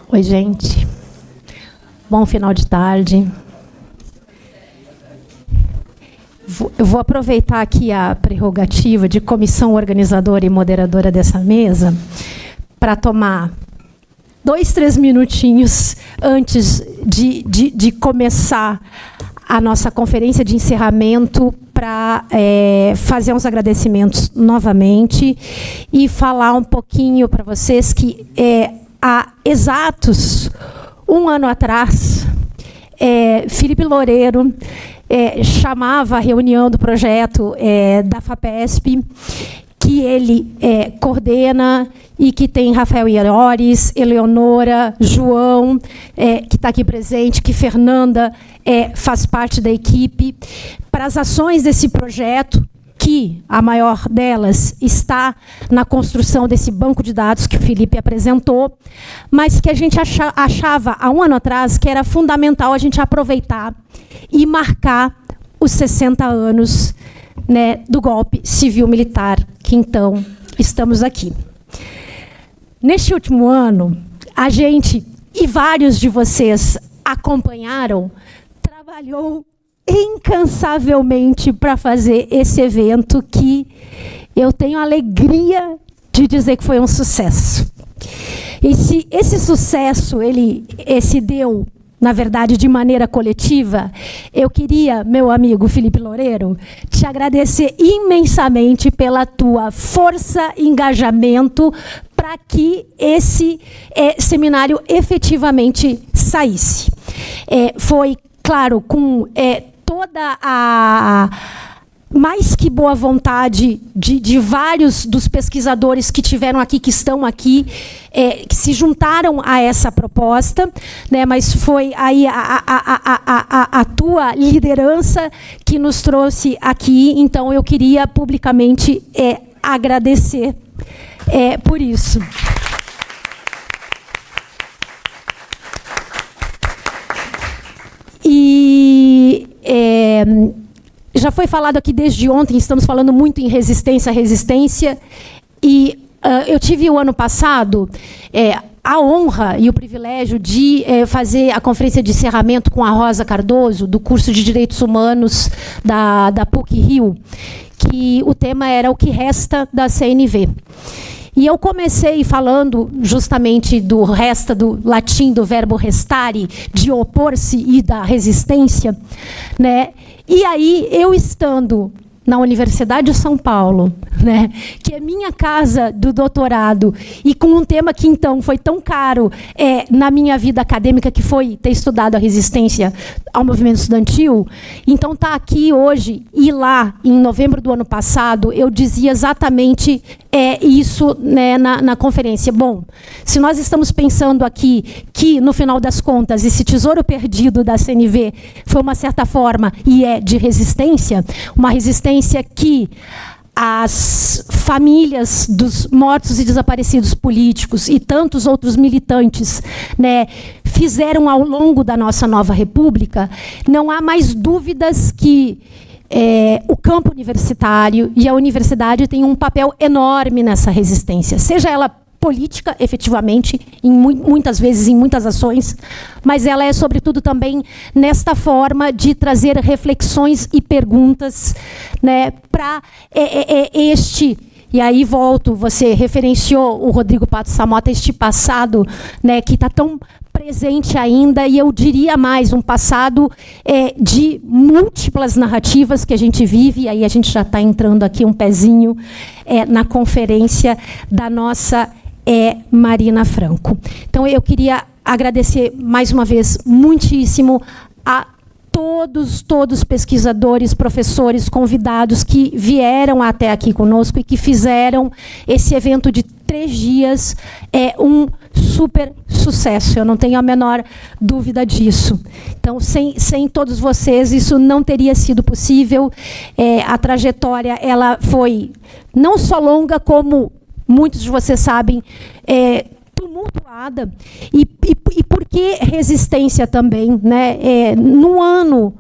Oi, gente. Bom final de tarde. Eu vou aproveitar aqui a prerrogativa de comissão organizadora e moderadora dessa mesa para tomar 2, 3 minutinhos antes de começar a nossa conferência de encerramento para fazer uns agradecimentos novamente e falar um pouquinho para vocês que há exatos 1 ano atrás, Felipe Loureiro chamava a reunião do projeto da FAPESP, que ele coordena e que tem Rafael Iores, Eleonora, João, que está aqui presente, que Fernanda faz parte da equipe, para as ações desse projeto, que a maior delas está na construção desse banco de dados que o Felipe apresentou, mas que a gente achava, há 1 ano atrás, que era fundamental a gente aproveitar e marcar os 60 anos, né, do golpe civil-militar, que então estamos aqui. Neste último ano, a gente, e vários de vocês acompanharam, trabalhou incansavelmente para fazer esse evento que eu tenho a alegria de dizer que foi um sucesso. Esse sucesso ele se deu, na verdade, de maneira coletiva. Eu queria, meu amigo Felipe Loureiro, te agradecer imensamente pela tua força e engajamento para que esse seminário efetivamente saísse. Foi, claro, com toda a mais que boa vontade de vários dos pesquisadores que tiveram aqui, que estão aqui, que se juntaram a essa proposta, né, mas foi aí a tua liderança que nos trouxe aqui, então eu queria publicamente agradecer por isso. E já foi falado aqui desde ontem, estamos falando muito em resistência, e eu tive o ano passado a honra e o privilégio de fazer a conferência de encerramento com a Rosa Cardoso, do curso de Direitos Humanos da PUC-Rio, que o tema era o que resta da CNV. E eu comecei falando justamente do resta, do latim, do verbo restare, de opor-se e da resistência, né? E aí, eu estando na Universidade de São Paulo, né, que é minha casa do doutorado, e com um tema que, então, foi tão caro na minha vida acadêmica, que foi ter estudado a resistência ao movimento estudantil, então, tá aqui hoje, e lá, em novembro do ano passado, eu dizia exatamente isso, né, na conferência. Bom, se nós estamos pensando aqui que, no final das contas, esse tesouro perdido da CNV foi uma certa forma, e de resistência, uma resistência que as famílias dos mortos e desaparecidos políticos e tantos outros militantes, né, fizeram ao longo da nossa nova república, não há mais dúvidas que o campo universitário e a universidade têm um papel enorme nessa resistência, seja ela política, efetivamente, muitas vezes em muitas ações, mas ela é, sobretudo, também nesta forma de trazer reflexões e perguntas, né, para e aí volto, você referenciou o Rodrigo Pato Samota, este passado, né, que está tão presente ainda, e eu diria mais, um passado de múltiplas narrativas que a gente vive, e aí a gente já está entrando aqui um pezinho na conferência da nossa Marina Franco. Então, eu queria agradecer mais uma vez muitíssimo a todos os pesquisadores, professores, convidados que vieram até aqui conosco e que fizeram esse evento de 3 dias um super sucesso. Eu não tenho a menor dúvida disso. Então, sem todos vocês, isso não teria sido possível. A trajetória ela foi não só longa, como muitos de vocês sabem, tumultuada. E por que resistência também, né? No ano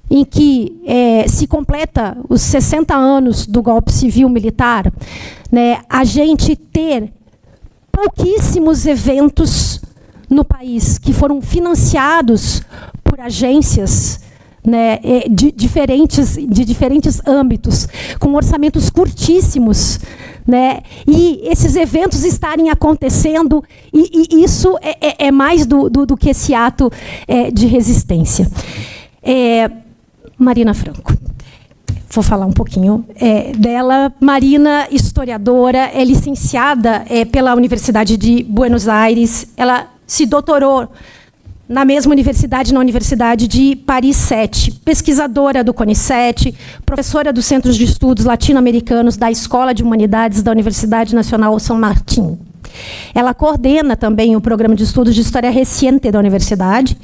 em que se completa os 60 anos do golpe civil-militar, né, a gente ter pouquíssimos eventos no país que foram financiados por agências, né, de diferentes âmbitos, com orçamentos curtíssimos, né, e esses eventos estarem acontecendo, e isso é mais do que esse ato de resistência. Marina Franco. Vou falar um pouquinho dela. Marina, historiadora, é licenciada pela Universidade de Buenos Aires. Ela se doutorou na mesma universidade, na Universidade de Paris 7, pesquisadora do CONICET, professora dos Centros de Estudos Latino-Americanos da Escola de Humanidades da Universidade Nacional São Martín. Ela coordena também o Programa de Estudos de História Reciente da Universidade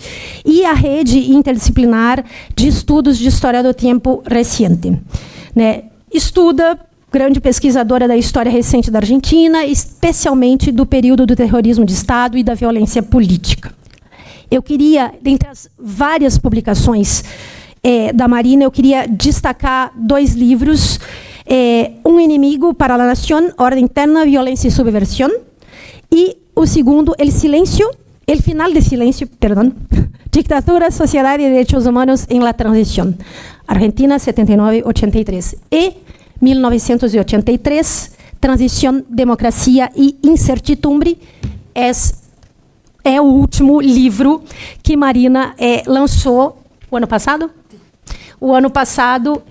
e a Rede Interdisciplinar de Estudos de História do Tempo Reciente. Né? Estuda, grande pesquisadora da história recente da Argentina, especialmente do período do terrorismo de Estado e da violência política. Eu queria, dentre as várias publicações da Marina, eu queria destacar 2 livros. Um Inimigo para la Nación, Ordem Interna, Violência e Subversión. E o segundo, El Final de Silencio, perdón, Dictadura, Sociedade e Direitos Humanos em la Transición, Argentina, 79-83. E 1983, Transición, Democracia e Incertidumbre, é o último livro que Marina lançou o ano passado? O ano passado.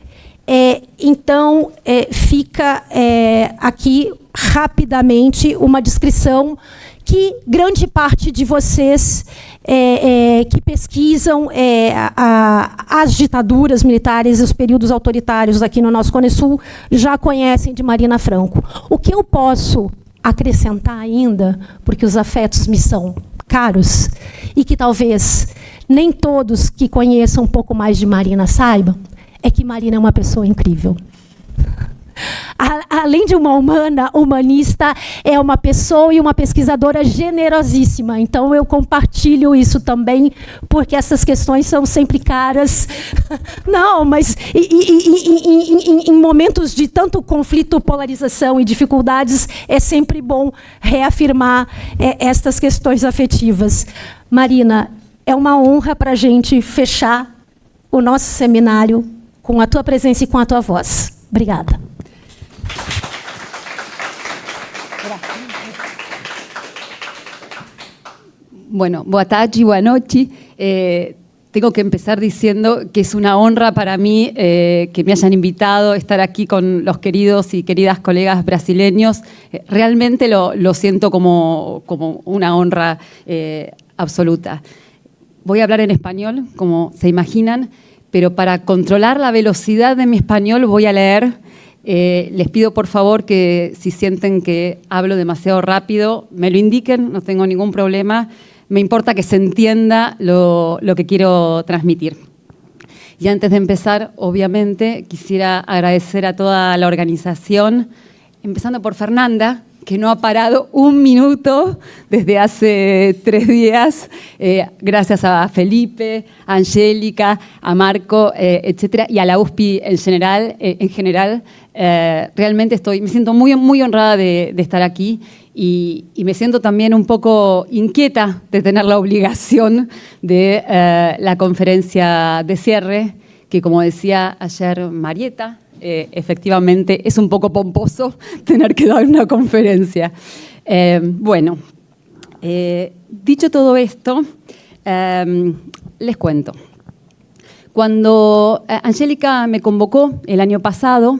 Então, fica aqui rapidamente uma descrição que grande parte de vocês que pesquisam as ditaduras militares e os períodos autoritários aqui no nosso Cone Sul já conhecem de Marina Franco. O que eu posso acrescentar ainda, porque os afetos me são caros, e que talvez nem todos que conheçam um pouco mais de Marina saibam, é que Marina é uma pessoa incrível. Além de uma humanista, é uma pessoa e uma pesquisadora generosíssima. Então, eu compartilho isso também, porque essas questões são sempre caras. Não, mas em momentos de tanto conflito, polarização e dificuldades, é sempre bom reafirmar estas questões afetivas. Marina, é uma honra para a gente fechar o nosso seminário com a tua presença e com a tua voz. Obrigada. Bueno, boa tarde, boa noite. Tengo que empezar diciendo que es una honra para mí que me hayan invitado a estar aquí con los queridos y queridas colegas brasileños. Realmente lo siento como una honra absoluta. Voy a hablar en español, como se imaginan, pero para controlar la velocidad de mi español voy a leer. Les pido por favor que si sienten que hablo demasiado rápido, me lo indiquen, no tengo ningún problema. Me importa que se entienda lo que quiero transmitir. Y antes de empezar, obviamente, quisiera agradecer a toda la organización, empezando por Fernanda, que no ha parado un minuto desde hace 3 días, gracias a Felipe, a Angélica, a Marco, etcétera, y a la USPI en general. Realmente me siento muy, muy honrada de estar aquí y me siento también un poco inquieta de tener la obligación de la conferencia de cierre, que como decía ayer Marieta, efectivamente es un poco pomposo tener que dar una conferencia. Bueno, dicho todo esto, les cuento. Cuando Angélica me convocó el año pasado,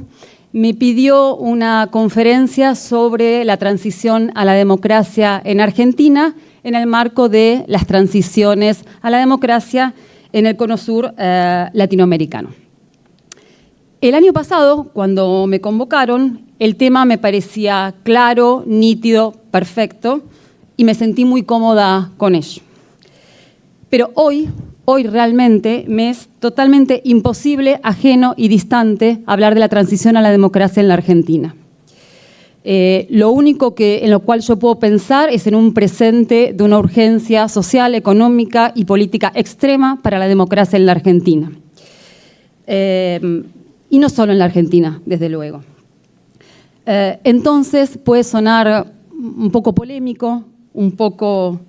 me pidió una conferencia sobre la transición a la democracia en Argentina en el marco de las transiciones a la democracia en el Cono Sur latinoamericano. El año pasado, cuando me convocaron, el tema me parecía claro, nítido, perfecto, y me sentí muy cómoda con ello. Pero hoy realmente me es totalmente imposible, ajeno y distante hablar de la transición a la democracia en la Argentina. Lo único en lo cual yo puedo pensar es en un presente de una urgencia social, económica y política extrema para la democracia en la Argentina. Y no solo en la Argentina, desde luego. Entonces puede sonar un poco polémico, un poco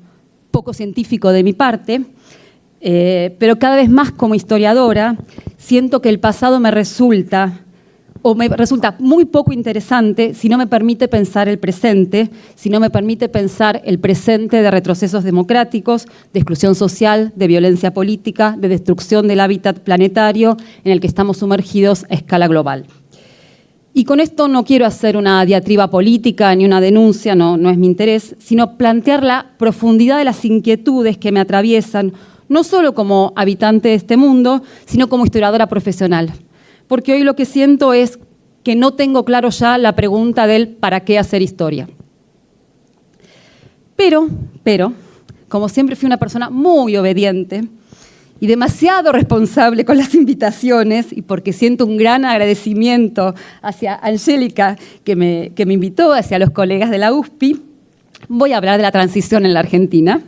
poco científico de mi parte, pero cada vez más como historiadora siento que el pasado me resulta muy poco interesante si no me permite pensar el presente, si no me permite pensar el presente de retrocesos democráticos, de exclusión social, de violencia política, de destrucción del hábitat planetario en el que estamos sumergidos a escala global. Y con esto no quiero hacer una diatriba política ni una denuncia, no es mi interés, sino plantear la profundidad de las inquietudes que me atraviesan, no solo como habitante de este mundo, sino como historiadora profesional. Porque hoy lo que siento es que no tengo claro ya la pregunta del ¿para qué hacer historia? Pero, como siempre fui una persona muy obediente y demasiado responsable con las invitaciones, y porque siento un gran agradecimiento hacia Angélica que me invitó, hacia los colegas de la USPI, voy a hablar de la transición en la Argentina.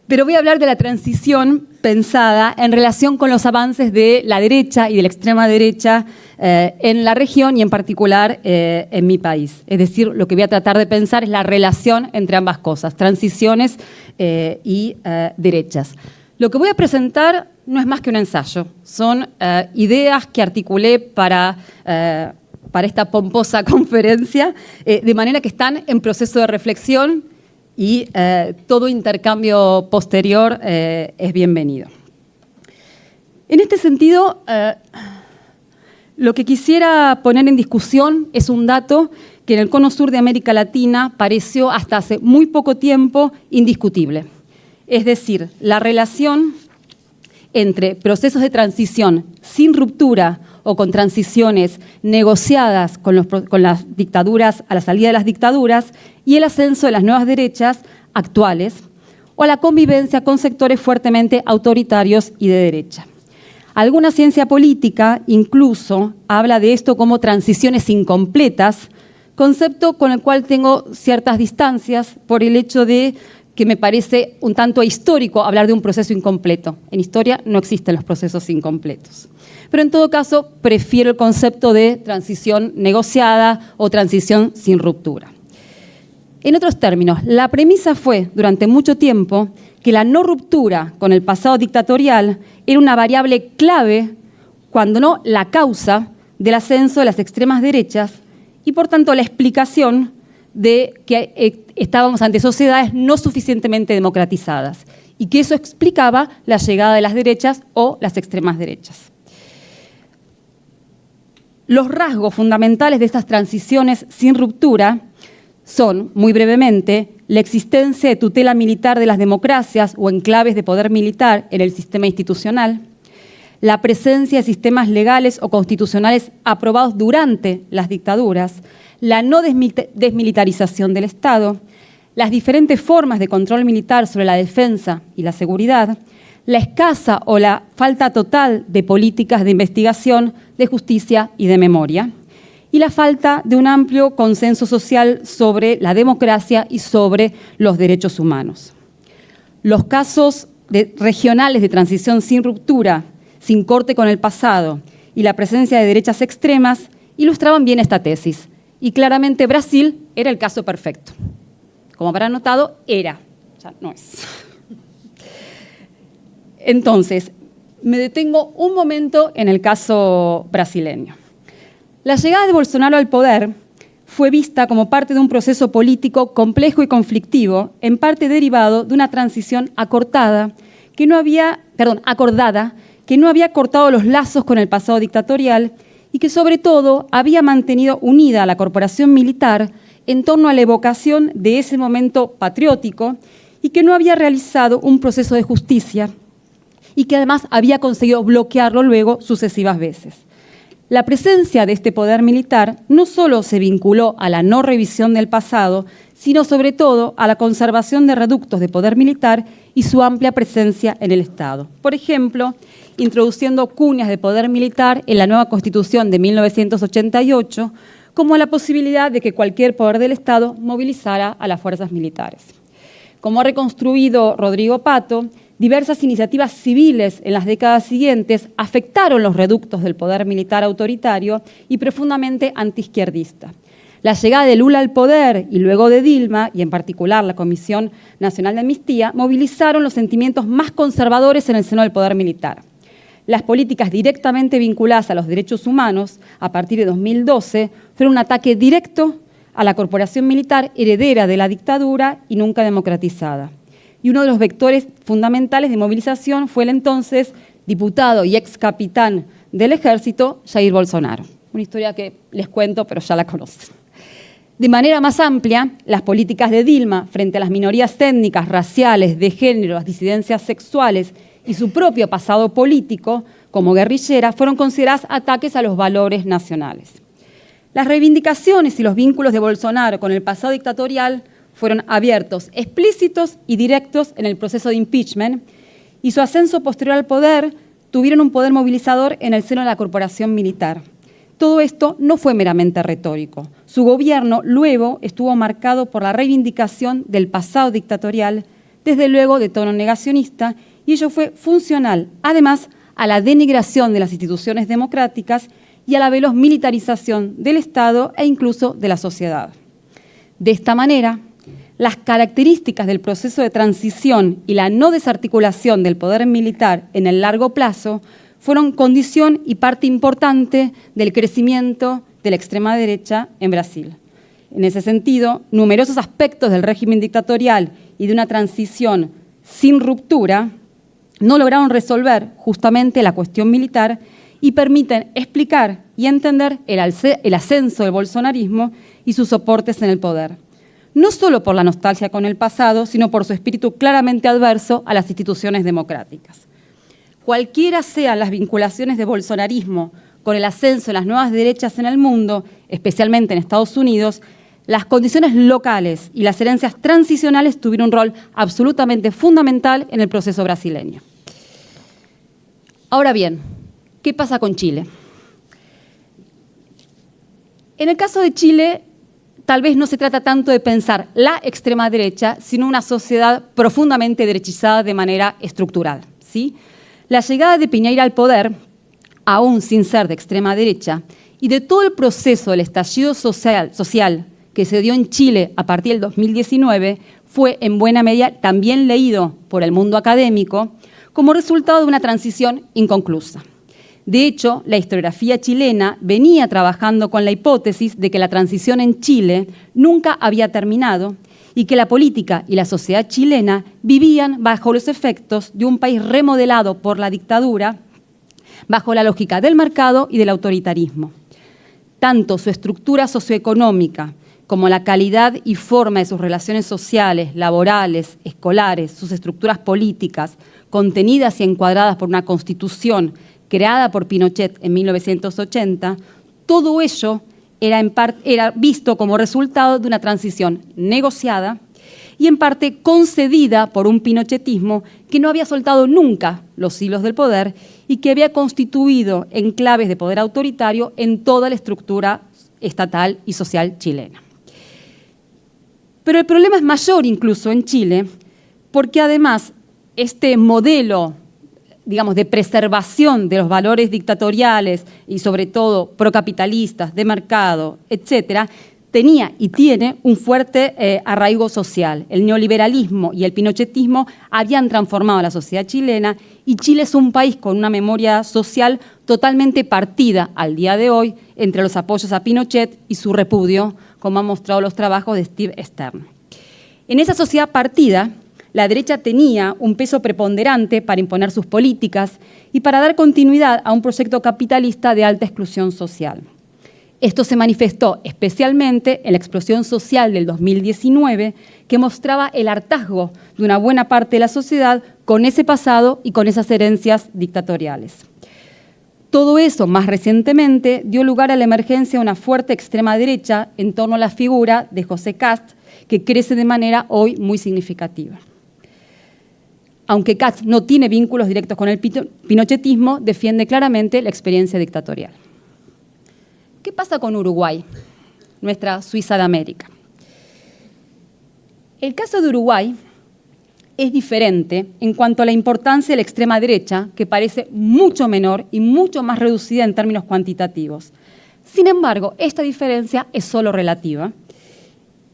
Pero voy a hablar de la transición pensada en relación con los avances de la derecha y de la extrema derecha en la región y en particular en mi país. Es decir, lo que voy a tratar de pensar es la relación entre ambas cosas, transiciones y derechas. Lo que voy a presentar no es más que un ensayo, son ideas que articulé para esta pomposa conferencia, de manera que están en proceso de reflexión y todo intercambio posterior es bienvenido. En este sentido, lo que quisiera poner en discusión es un dato que en el cono sur de América Latina pareció hasta hace muy poco tiempo indiscutible. Es decir, la relación entre procesos de transición sin ruptura o con transiciones negociadas con las dictaduras, a la salida de las dictaduras, y el ascenso de las nuevas derechas actuales, o la convivencia con sectores fuertemente autoritarios y de derecha. Alguna ciencia política incluso habla de esto como transiciones incompletas, concepto con el cual tengo ciertas distancias por el hecho de que me parece un tanto histórico hablar de un proceso incompleto. En historia no existen los procesos incompletos. Pero en todo caso, prefiero el concepto de transición negociada o transición sin ruptura. En otros términos, la premisa fue, durante mucho tiempo, que la no ruptura con el pasado dictatorial era una variable clave, cuando no la causa, del ascenso de las extremas derechas y, por tanto, la explicación de que estábamos ante sociedades no suficientemente democratizadas y que eso explicaba la llegada de las derechas o las extremas derechas. Los rasgos fundamentales de estas transiciones sin ruptura son, muy brevemente, la existencia de tutela militar de las democracias o enclaves de poder militar en el sistema institucional, la presencia de sistemas legales o constitucionales aprobados durante las dictaduras, la no desmilitarización del Estado, las diferentes formas de control militar sobre la defensa y la seguridad, la escasa o la falta total de políticas de investigación, de justicia y de memoria, y la falta de un amplio consenso social sobre la democracia y sobre los derechos humanos. Los casos regionales de transición sin ruptura, sin corte con el pasado y la presencia de derechas extremas ilustraban bien esta tesis. Y claramente Brasil era el caso perfecto. Como habrán notado, era, ya no es. Entonces, me detengo un momento en el caso brasileño. La llegada de Bolsonaro al poder fue vista como parte de un proceso político complejo y conflictivo, en parte derivado de una transición acordada, que no había cortado los lazos con el pasado dictatorial y que sobre todo había mantenido unida a la corporación militar en torno a la evocación de ese momento patriótico y que no había realizado un proceso de justicia y que además había conseguido bloquearlo luego sucesivas veces. La presencia de este poder militar no solo se vinculó a la no revisión del pasado, sino sobre todo a la conservación de reductos de poder militar y su amplia presencia en el Estado. Por ejemplo, introduciendo cuñas de poder militar en la nueva Constitución de 1988, como la posibilidad de que cualquier poder del Estado movilizara a las fuerzas militares. Como ha reconstruido Rodrigo Pato, diversas iniciativas civiles en las décadas siguientes afectaron los reductos del poder militar autoritario y profundamente antiizquierdista. La llegada de Lula al poder y luego de Dilma, y en particular la Comisión Nacional de Amnistía, movilizaron los sentimientos más conservadores en el seno del poder militar. Las políticas directamente vinculadas a los derechos humanos, a partir de 2012, fueron un ataque directo a la corporación militar heredera de la dictadura y nunca democratizada. Y uno de los vectores fundamentales de movilización fue el entonces diputado y ex capitán del ejército, Jair Bolsonaro. Una historia que les cuento, pero ya la conocen. De manera más amplia, las políticas de Dilma frente a las minorías étnicas, raciales, de género, las disidencias sexuales y su propio pasado político como guerrillera fueron consideradas ataques a los valores nacionales. Las reivindicaciones y los vínculos de Bolsonaro con el pasado dictatorial fueron abiertos, explícitos y directos en el proceso de impeachment, y su ascenso posterior al poder tuvieron un poder movilizador en el seno de la corporación militar. Todo esto no fue meramente retórico. Su gobierno luego estuvo marcado por la reivindicación del pasado dictatorial, desde luego de tono negacionista, y ello fue funcional, además, a la denigración de las instituciones democráticas y a la veloz militarización del Estado e incluso de la sociedad. De esta manera, las características del proceso de transición y la no desarticulación del poder militar en el largo plazo fueron condición y parte importante del crecimiento de la extrema derecha en Brasil. En ese sentido, numerosos aspectos del régimen dictatorial y de una transición sin ruptura no lograron resolver justamente la cuestión militar y permiten explicar y entender el ascenso del bolsonarismo y sus soportes en el poder. No solo por la nostalgia con el pasado, sino por su espíritu claramente adverso a las instituciones democráticas. Cualquiera sean las vinculaciones de bolsonarismo con el ascenso de las nuevas derechas en el mundo, especialmente en Estados Unidos, las condiciones locales y las herencias transicionales tuvieron un rol absolutamente fundamental en el proceso brasileño. Ahora bien, ¿qué pasa con Chile? En el caso de Chile, tal vez no se trata tanto de pensar la extrema derecha, sino una sociedad profundamente derechizada de manera estructural, ¿sí? La llegada de Piñera al poder, aún sin ser de extrema derecha, y de todo el proceso del estallido social que se dio en Chile a partir del 2019, fue en buena medida también leído por el mundo académico como resultado de una transición inconclusa. De hecho, la historiografía chilena venía trabajando con la hipótesis de que la transición en Chile nunca había terminado y que la política y la sociedad chilena vivían bajo los efectos de un país remodelado por la dictadura, bajo la lógica del mercado y del autoritarismo. Tanto su estructura socioeconómica como la calidad y forma de sus relaciones sociales, laborales, escolares, sus estructuras políticas, contenidas y encuadradas por una constitución creada por Pinochet en 1980, todo ello era visto como resultado de una transición negociada y en parte concedida por un pinochetismo que no había soltado nunca los hilos del poder y que había constituido enclaves de poder autoritario en toda la estructura estatal y social chilena. Pero el problema es mayor incluso en Chile, porque además este modelo, digamos, de preservación de los valores dictatoriales y sobre todo procapitalistas, de mercado, etcétera, tenía y tiene un fuerte arraigo social. El neoliberalismo y el pinochetismo habían transformado a la sociedad chilena y Chile es un país con una memoria social totalmente partida al día de hoy entre los apoyos a Pinochet y su repudio, como han mostrado los trabajos de Steve Stern. En esa sociedad partida, la derecha tenía un peso preponderante para imponer sus políticas y para dar continuidad a un proyecto capitalista de alta exclusión social. Esto se manifestó especialmente en la explosión social del 2019, que mostraba el hartazgo de una buena parte de la sociedad con ese pasado y con esas herencias dictatoriales. Todo eso, más recientemente, dio lugar a la emergencia de una fuerte extrema derecha en torno a la figura de José Kast, que crece de manera hoy muy significativa. Aunque Kast no tiene vínculos directos con el pinochetismo, defiende claramente la experiencia dictatorial. ¿Qué pasa con Uruguay, nuestra Suiza de América? El caso de Uruguay es diferente en cuanto a la importancia de la extrema derecha, que parece mucho menor y mucho más reducida en términos cuantitativos. Sin embargo, esta diferencia es solo relativa.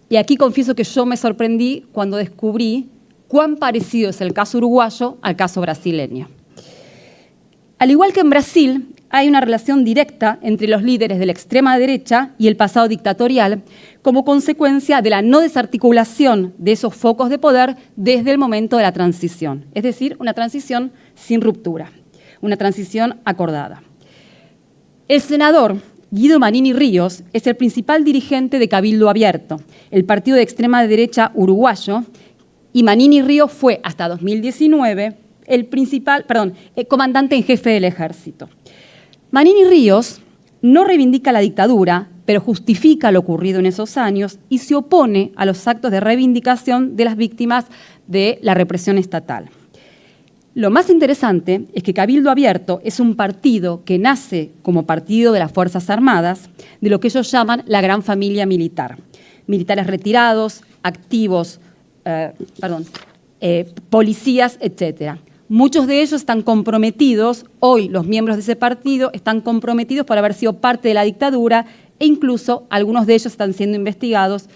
Y aquí confieso que yo me sorprendí cuando descubrí cuán parecido es el caso uruguayo al caso brasileño. Al igual que en Brasil, hay una relación directa entre los líderes de la extrema derecha y el pasado dictatorial como consecuencia de la no desarticulación de esos focos de poder desde el momento de la transición. Es decir, una transición sin ruptura, una transición acordada. El senador Guido Manini Ríos es el principal dirigente de Cabildo Abierto, el partido de extrema derecha uruguayo, y Manini Ríos fue hasta 2019 el comandante en jefe del ejército. Manini Ríos no reivindica la dictadura, pero justifica lo ocurrido en esos años y se opone a los actos de reivindicación de las víctimas de la represión estatal. Lo más interesante es que Cabildo Abierto es un partido que nace como partido de las Fuerzas Armadas, de lo que ellos llaman la gran familia militar. Militares retirados, activos, policías, etc. Muchos de ellos están comprometidos, hoy los miembros de ese partido están comprometidos por haber sido parte de la dictadura e incluso algunos de ellos están siendo investigados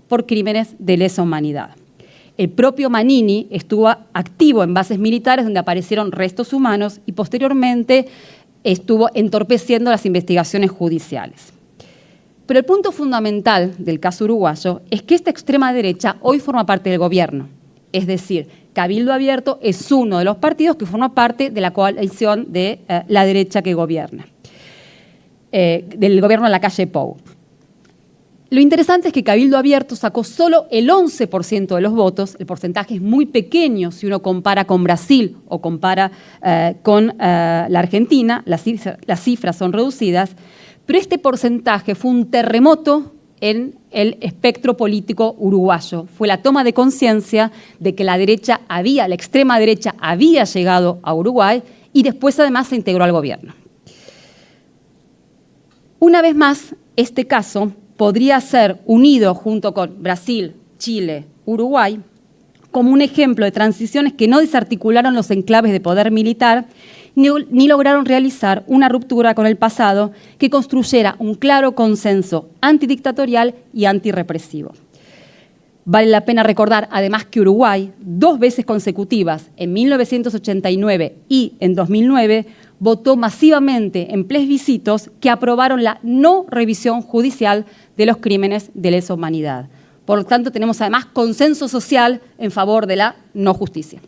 por crímenes de lesa humanidad. El propio Manini estuvo activo en bases militares donde aparecieron restos humanos y posteriormente estuvo entorpeciendo las investigaciones judiciales. Pero el punto fundamental del caso uruguayo es que esta extrema derecha hoy forma parte del gobierno, es decir, Cabildo Abierto es uno de los partidos que forma parte de la coalición de la derecha que gobierna, del gobierno de la calle Pou. Lo interesante es que Cabildo Abierto sacó solo el 11% de los votos, el porcentaje es muy pequeño si uno compara con Brasil o compara con la Argentina, las cifras son reducidas, pero este porcentaje fue un terremoto en el espectro político uruguayo. Fue la toma de conciencia de que la extrema derecha había llegado a Uruguay y después además se integró al gobierno. Una vez más, este caso podría ser unido junto con Brasil, Chile, Uruguay, como un ejemplo de transiciones que no desarticularon los enclaves de poder militar ni lograron realizar una ruptura con el pasado que construyera un claro consenso antidictatorial y antirrepresivo. Vale la pena recordar, además, que Uruguay, 2 veces consecutivas, en 1989 y en 2009, votó masivamente en plebiscitos que aprobaron la no revisión judicial de los crímenes de lesa humanidad. Por lo tanto, tenemos además consenso social en favor de la no justicia.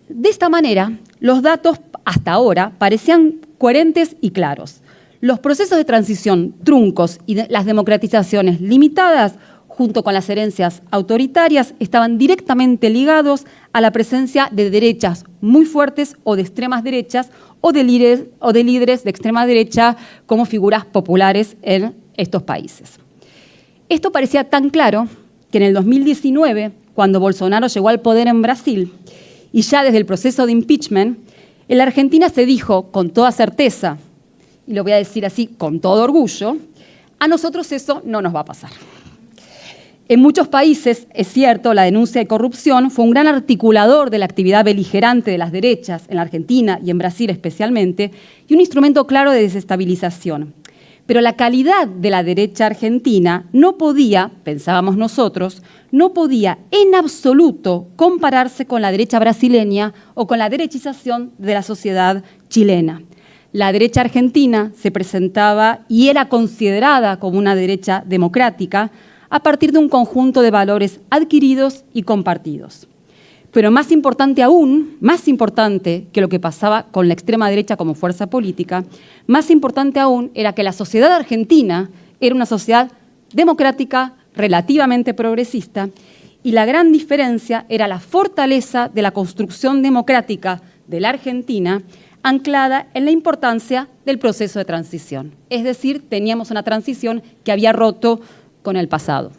De esta manera, los datos hasta ahora parecían coherentes y claros. Los procesos de transición truncos y las democratizaciones limitadas, junto con las herencias autoritarias, estaban directamente ligados a la presencia de derechas muy fuertes o de extremas derechas o de líderes de extrema derecha como figuras populares en estos países. Esto parecía tan claro que en el 2019, cuando Bolsonaro llegó al poder en Brasil, y ya desde el proceso de impeachment, en la Argentina se dijo con toda certeza, y lo voy a decir así con todo orgullo, a nosotros eso no nos va a pasar. En muchos países, es cierto, la denuncia de corrupción fue un gran articulador de la actividad beligerante de las derechas, en la Argentina y en Brasil especialmente, y un instrumento claro de desestabilización. Pero la calidad de la derecha argentina no podía, pensábamos nosotros, no podía en absoluto compararse con la derecha brasileña o con la derechización de la sociedad chilena. La derecha argentina se presentaba y era considerada como una derecha democrática a partir de un conjunto de valores adquiridos y compartidos. Pero más importante aún, más importante que lo que pasaba con la extrema derecha como fuerza política, más importante aún era que la sociedad argentina era una sociedad democrática, relativamente progresista, y la gran diferencia era la fortaleza de la construcción democrática de la Argentina anclada en la importancia del proceso de transición. Es decir, teníamos una transición que había roto con el pasado.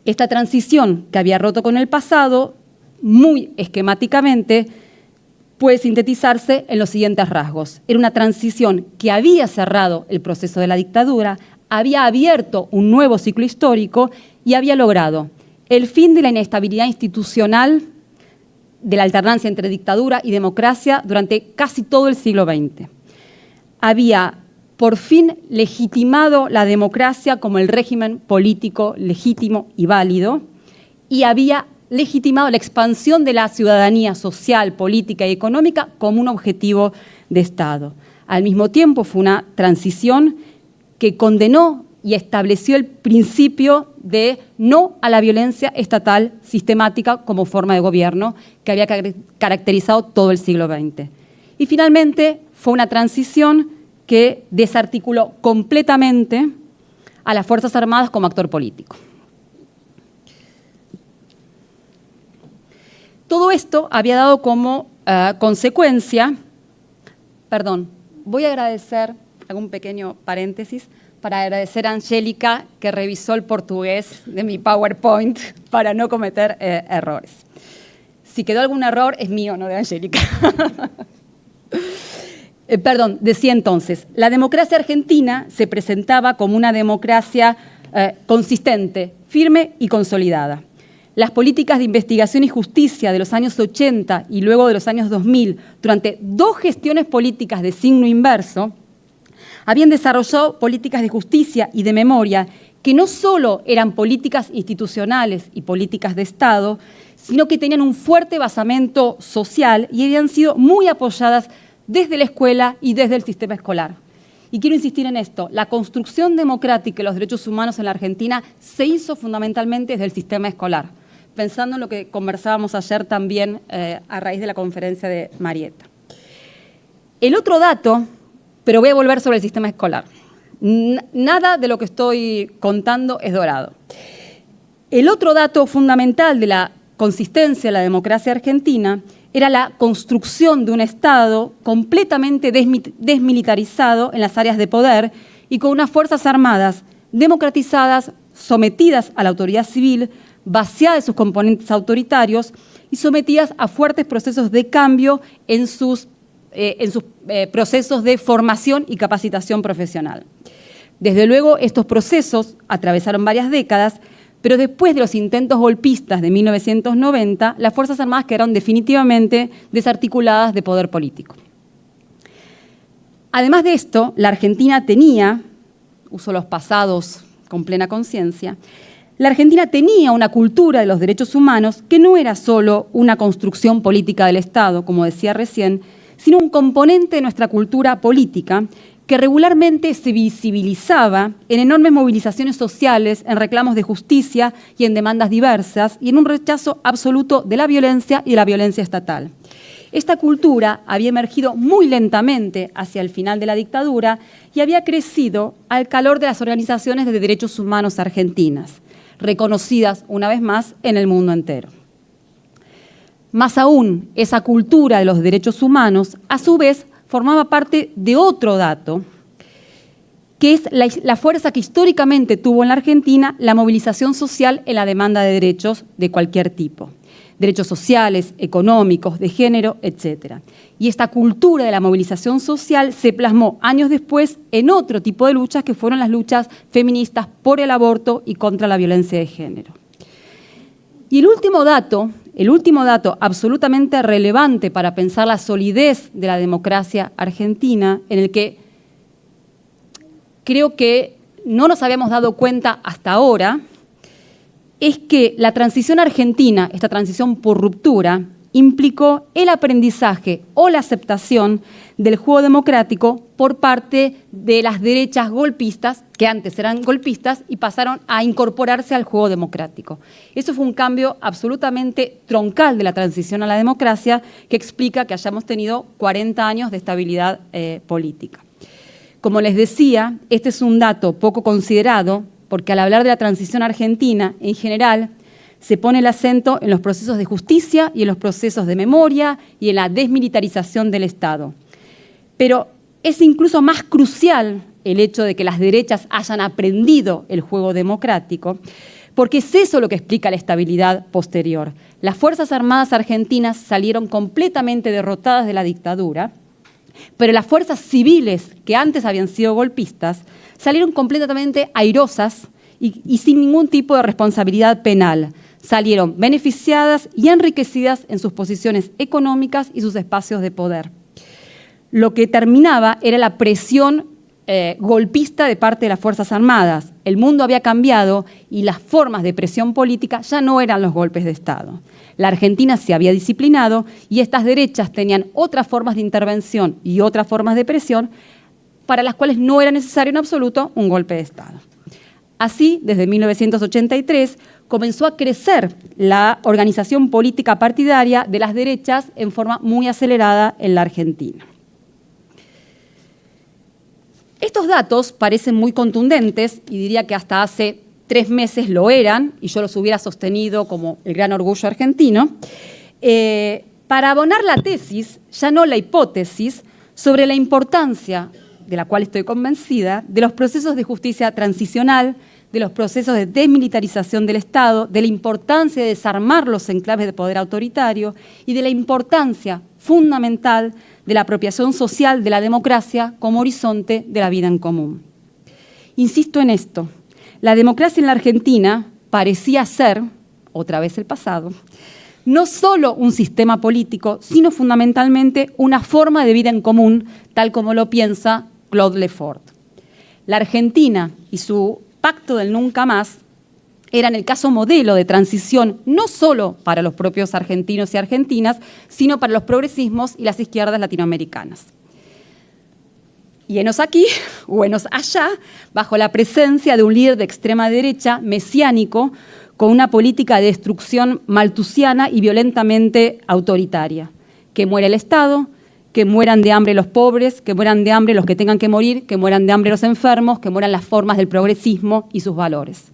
Esta transición que había roto con el pasado, muy esquemáticamente, puede sintetizarse en los siguientes rasgos. Era una transición que había cerrado el proceso de la dictadura, había abierto un nuevo ciclo histórico y había logrado el fin de la inestabilidad institucional de la alternancia entre dictadura y democracia durante casi todo el siglo XX. Había por fin legitimado la democracia como el régimen político legítimo y válido, y había legitimado la expansión de la ciudadanía social, política y económica como un objetivo de Estado. Al mismo tiempo fue una transición que condenó y estableció el principio de no a la violencia estatal sistemática como forma de gobierno que había caracterizado todo el siglo XX. Y finalmente fue una transición que desarticuló completamente a las Fuerzas Armadas como actor político. Todo esto había dado como consecuencia, voy a agradecer, hago un pequeño paréntesis, para agradecer a Angélica que revisó el portugués de mi PowerPoint para no cometer errores. Si quedó algún error, es mío, no de Angélica. Decía entonces, la democracia argentina se presentaba como una democracia consistente, firme y consolidada. Las políticas de investigación y justicia de los años 80 y luego de los años 2000, durante 2 gestiones políticas de signo inverso, habían desarrollado políticas de justicia y de memoria que no solo eran políticas institucionales y políticas de Estado, sino que tenían un fuerte basamento social y habían sido muy apoyadas desde la escuela y desde el sistema escolar. Y quiero insistir en esto, la construcción democrática de los derechos humanos en la Argentina se hizo fundamentalmente desde el sistema escolar, pensando en lo que conversábamos ayer también a raíz de la conferencia de Marieta. El otro dato, pero voy a volver sobre el sistema escolar. Nada de lo que estoy contando es dorado. El otro dato fundamental de la consistencia de la democracia argentina era la construcción de un Estado completamente desmilitarizado en las áreas de poder y con unas Fuerzas Armadas democratizadas, sometidas a la autoridad civil, vaciadas de sus componentes autoritarios y sometidas a fuertes procesos de cambio en sus procesos de formación y capacitación profesional. Desde luego, estos procesos atravesaron varias décadas, pero después de los intentos golpistas de 1990, las Fuerzas Armadas quedaron definitivamente desarticuladas de poder político. Además de esto, la Argentina tenía, uso los pasados con plena conciencia, la Argentina tenía una cultura de los derechos humanos que no era solo una construcción política del Estado, como decía recién, sino un componente de nuestra cultura política que regularmente se visibilizaba en enormes movilizaciones sociales, en reclamos de justicia y en demandas diversas, y en un rechazo absoluto de la violencia y de la violencia estatal. Esta cultura había emergido muy lentamente hacia el final de la dictadura y había crecido al calor de las organizaciones de derechos humanos argentinas, reconocidas una vez más en el mundo entero. Más aún, esa cultura de los derechos humanos, a su vez, formaba parte de otro dato, que es la fuerza que históricamente tuvo en la Argentina la movilización social en la demanda de derechos de cualquier tipo. Derechos sociales, económicos, de género, etc. Y esta cultura de la movilización social se plasmó años después en otro tipo de luchas que fueron las luchas feministas por el aborto y contra la violencia de género. Y el último dato absolutamente relevante para pensar la solidez de la democracia argentina, en el que creo que no nos habíamos dado cuenta hasta ahora, es que la transición argentina, esta transición por ruptura, implicó el aprendizaje o la aceptación del juego democrático por parte de las derechas golpistas, que antes eran golpistas, y pasaron a incorporarse al juego democrático. Eso fue un cambio absolutamente troncal de la transición a la democracia que explica que hayamos tenido 40 años de estabilidad política. Como les decía, este es un dato poco considerado porque al hablar de la transición argentina en general se pone el acento en los procesos de justicia y en los procesos de memoria y en la desmilitarización del Estado. Pero es incluso más crucial el hecho de que las derechas hayan aprendido el juego democrático, porque es eso lo que explica la estabilidad posterior. Las Fuerzas Armadas argentinas salieron completamente derrotadas de la dictadura, pero las fuerzas civiles que antes habían sido golpistas salieron completamente airosas y sin ningún tipo de responsabilidad penal. salieron beneficiadas y enriquecidas en sus posiciones económicas y sus espacios de poder. Lo que terminaba era la presión golpista de parte de las Fuerzas Armadas. El mundo había cambiado y las formas de presión política ya no eran los golpes de Estado. La Argentina se había disciplinado y estas derechas tenían otras formas de intervención y otras formas de presión para las cuales no era necesario en absoluto un golpe de Estado. Así, desde 1983, comenzó a crecer la organización política partidaria de las derechas en forma muy acelerada en la Argentina. Estos datos parecen muy contundentes y diría que hasta hace 3 meses lo eran, y yo los hubiera sostenido como el gran orgullo argentino, para abonar la tesis, ya no la hipótesis, sobre la importancia, de la cual estoy convencida, de los procesos de justicia transicional, de los procesos de desmilitarización del Estado, de la importancia de desarmar los enclaves de poder autoritario y de la importancia fundamental de la apropiación social de la democracia como horizonte de la vida en común. Insisto en esto, la democracia en la Argentina parecía ser, otra vez el pasado, no solo un sistema político, sino fundamentalmente una forma de vida en común, tal como lo piensa Claude Lefort. La Argentina y su Pacto del Nunca Más eran el caso modelo de transición no solo para los propios argentinos y argentinas, sino para los progresismos y las izquierdas latinoamericanas. Y henos aquí, o henos allá, bajo la presencia de un líder de extrema derecha mesiánico con una política de destrucción malthusiana y violentamente autoritaria. Que muera el Estado, que mueran de hambre los pobres, que mueran de hambre los que tengan que morir, que mueran de hambre los enfermos, que mueran las formas del progresismo y sus valores.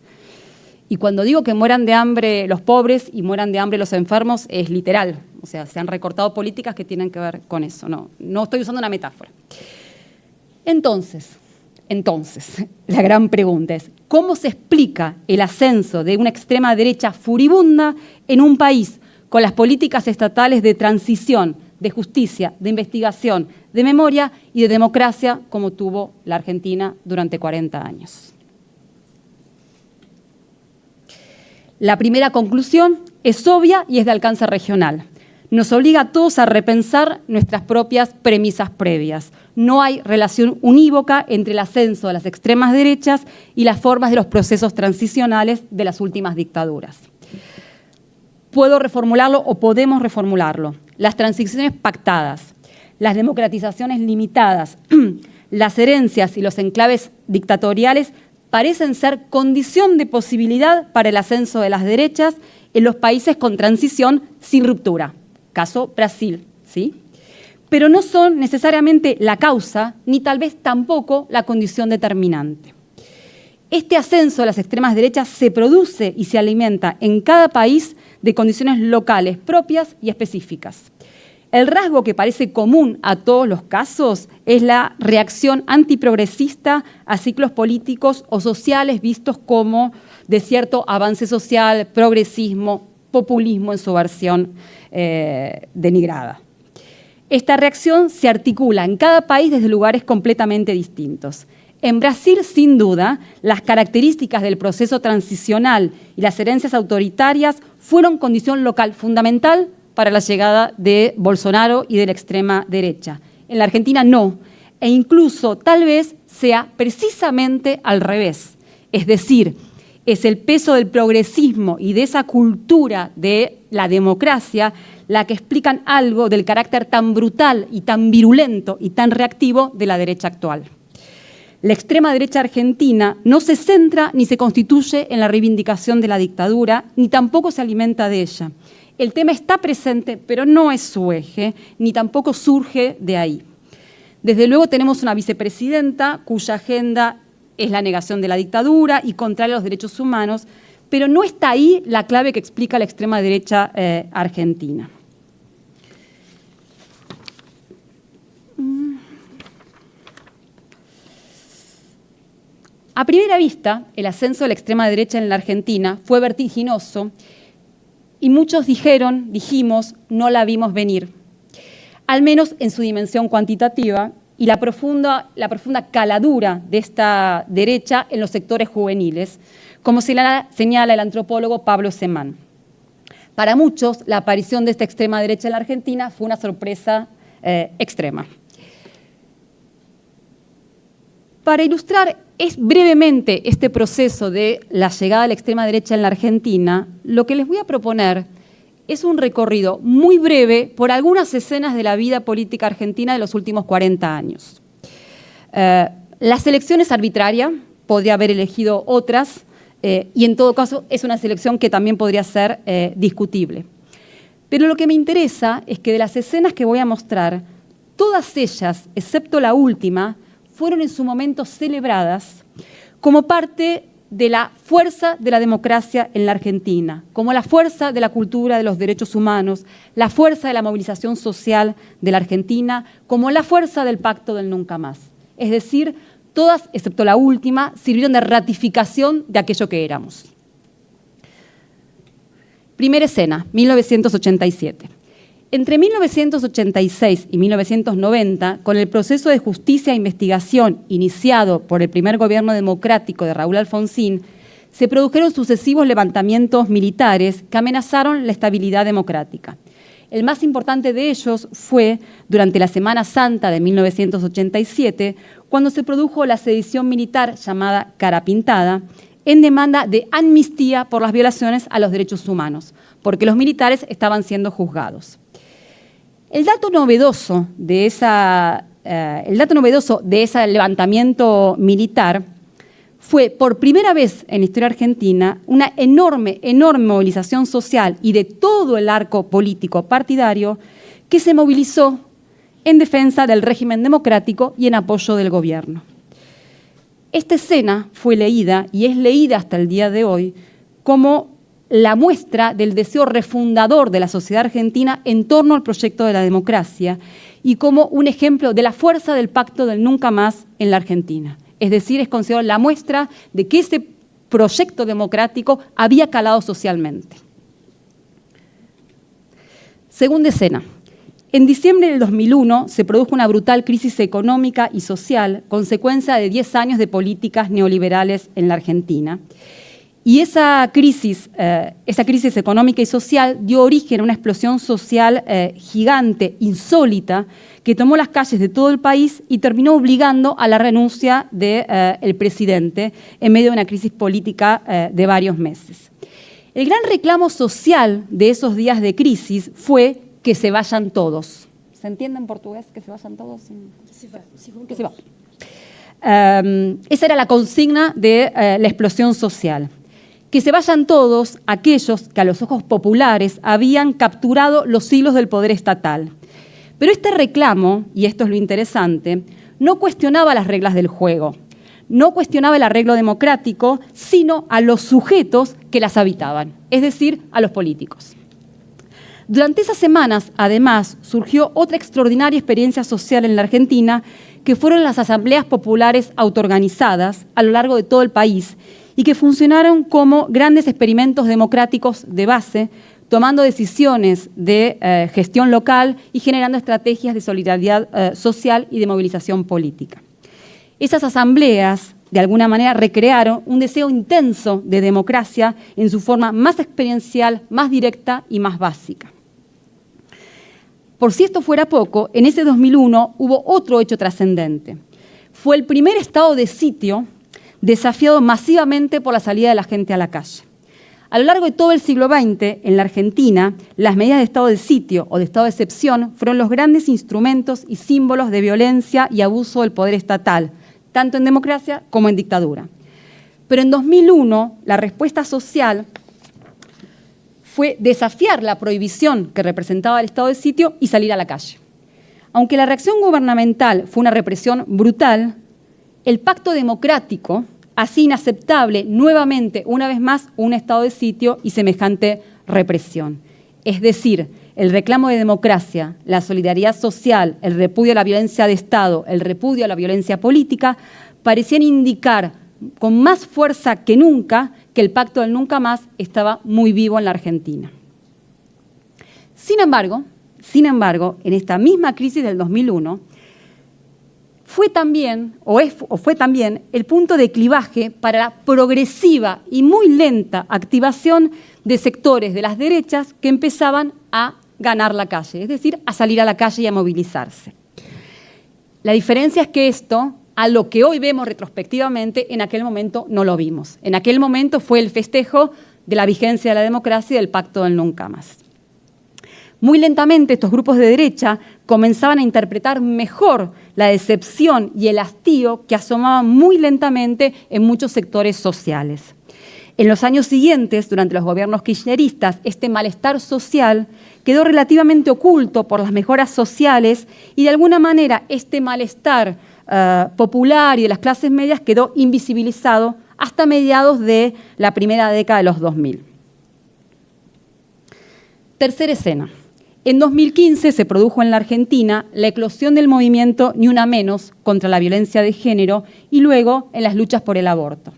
Y cuando digo que mueran de hambre los pobres y mueran de hambre los enfermos, es literal. O sea, se han recortado políticas que tienen que ver con eso. No estoy usando una metáfora. Entonces, la gran pregunta es, ¿cómo se explica el ascenso de una extrema derecha furibunda en un país con las políticas estatales de transición, de justicia, de investigación, de memoria y de democracia como tuvo la Argentina durante 40 años? La primera conclusión es obvia y es de alcance regional. Nos obliga a todos a repensar nuestras propias premisas previas. No hay relación unívoca entre el ascenso de las extremas derechas y las formas de los procesos transicionales de las últimas dictaduras. Puedo reformularlo o podemos reformularlo. Las transiciones pactadas, las democratizaciones limitadas, las herencias y los enclaves dictatoriales parecen ser condición de posibilidad para el ascenso de las derechas en los países con transición sin ruptura. Caso Brasil, ¿sí? Pero no son necesariamente la causa, ni tal vez tampoco la condición determinante. Este ascenso de las extremas derechas se produce y se alimenta en cada país de condiciones locales propias y específicas. El rasgo que parece común a todos los casos es la reacción antiprogresista a ciclos políticos o sociales vistos como de cierto avance social, progresismo, populismo en su versión denigrada. Esta reacción se articula en cada país desde lugares completamente distintos. En Brasil, sin duda, las características del proceso transicional y las herencias autoritarias fueron condición local fundamental para la llegada de Bolsonaro y de la extrema derecha. En la Argentina no, e incluso tal vez sea precisamente al revés. Es decir, es el peso del progresismo y de esa cultura de la democracia la que explican algo del carácter tan brutal y tan virulento y tan reactivo de la derecha actual. La extrema derecha argentina no se centra ni se constituye en la reivindicación de la dictadura, ni tampoco se alimenta de ella. El tema está presente, pero no es su eje, ni tampoco surge de ahí. Desde luego tenemos una vicepresidenta cuya agenda es la negación de la dictadura y contraria a los derechos humanos, pero no está ahí la clave que explica la extrema derecha argentina. A primera vista, el ascenso de la extrema derecha en la Argentina fue vertiginoso y muchos dijimos, no la vimos venir, al menos en su dimensión cuantitativa y la profunda caladura de esta derecha en los sectores juveniles, como señala el antropólogo Pablo Semán. Para muchos, la aparición de esta extrema derecha en la Argentina fue una sorpresa extrema. Para ilustrar brevemente este proceso de la llegada de la extrema derecha en la Argentina, lo que les voy a proponer es un recorrido muy breve por algunas escenas de la vida política argentina de los últimos 40 años. La selección es arbitraria, podría haber elegido otras, y en todo caso es una selección que también podría ser discutible. Pero lo que me interesa es que de las escenas que voy a mostrar, todas ellas, excepto la última, fueron en su momento celebradas como parte de la fuerza de la democracia en la Argentina, como la fuerza de la cultura de los derechos humanos, la fuerza de la movilización social de la Argentina, como la fuerza del pacto del nunca más. Es decir, todas, excepto la última, sirvieron de ratificación de aquello que éramos. Primera escena, 1987. Entre 1986 y 1990, con el proceso de justicia e investigación iniciado por el primer gobierno democrático de Raúl Alfonsín, se produjeron sucesivos levantamientos militares que amenazaron la estabilidad democrática. El más importante de ellos fue durante la Semana Santa de 1987, cuando se produjo la sedición militar llamada Cara Pintada, en demanda de amnistía por las violaciones a los derechos humanos, porque los militares estaban siendo juzgados. El dato novedoso de ese levantamiento militar fue, por primera vez en la historia argentina, una enorme movilización social y de todo el arco político partidario que se movilizó en defensa del régimen democrático y en apoyo del gobierno. Esta escena fue leída, y es leída hasta el día de hoy, como la muestra del deseo refundador de la sociedad argentina en torno al proyecto de la democracia y como un ejemplo de la fuerza del pacto del nunca más en la Argentina. Es decir, es considerado la muestra de que ese proyecto democrático había calado socialmente. Segunda escena. En diciembre del 2001 se produjo una brutal crisis económica y social, consecuencia de 10 años de políticas neoliberales en la Argentina. Y esa crisis económica y social dio origen a una explosión social gigante, insólita, que tomó las calles de todo el país y terminó obligando a la renuncia del presidente en medio de una crisis política de varios meses. El gran reclamo social de esos días de crisis fue que se vayan todos. ¿Se entiende en portugués que se vayan todos? Que se va. Esa era la consigna de la explosión social. Que se vayan todos aquellos que a los ojos populares habían capturado los hilos del poder estatal. Pero este reclamo, y esto es lo interesante, no cuestionaba las reglas del juego, no cuestionaba el arreglo democrático, sino a los sujetos que las habitaban, es decir, a los políticos. Durante esas semanas, además, surgió otra extraordinaria experiencia social en la Argentina, que fueron las asambleas populares autoorganizadas a lo largo de todo el país, y que funcionaron como grandes experimentos democráticos de base, tomando decisiones de gestión local y generando estrategias de solidaridad social y de movilización política. Esas asambleas, de alguna manera, recrearon un deseo intenso de democracia en su forma más experiencial, más directa y más básica. Por si esto fuera poco, en ese 2001 hubo otro hecho trascendente. Fue el primer estado de sitio desafiado masivamente por la salida de la gente a la calle. A lo largo de todo el siglo XX, en la Argentina, las medidas de estado de sitio o de estado de excepción fueron los grandes instrumentos y símbolos de violencia y abuso del poder estatal, tanto en democracia como en dictadura. Pero en 2001, la respuesta social fue desafiar la prohibición que representaba el estado de sitio y salir a la calle. Aunque la reacción gubernamental fue una represión brutal, el pacto democrático hacía inaceptable nuevamente, una vez más, un estado de sitio y semejante represión. Es decir, el reclamo de democracia, la solidaridad social, el repudio a la violencia de Estado, el repudio a la violencia política, parecían indicar con más fuerza que nunca que el pacto del nunca más estaba muy vivo en la Argentina. Sin embargo, en esta misma crisis del 2001, fue también el punto de clivaje para la progresiva y muy lenta activación de sectores de las derechas que empezaban a ganar la calle, es decir, a salir a la calle y a movilizarse. La diferencia es que esto, a lo que hoy vemos retrospectivamente, en aquel momento no lo vimos. En aquel momento fue el festejo de la vigencia de la democracia y del pacto del nunca más. Muy lentamente estos grupos de derecha comenzaban a interpretar mejor la decepción y el hastío que asomaban muy lentamente en muchos sectores sociales. En los años siguientes, durante los gobiernos kirchneristas, este malestar social quedó relativamente oculto por las mejoras sociales y de alguna manera este malestar popular y de las clases medias quedó invisibilizado hasta mediados de la primera década de los 2000. Tercera escena. En 2015 se produjo en la Argentina la eclosión del movimiento Ni Una Menos contra la violencia de género y luego en las luchas por el aborto.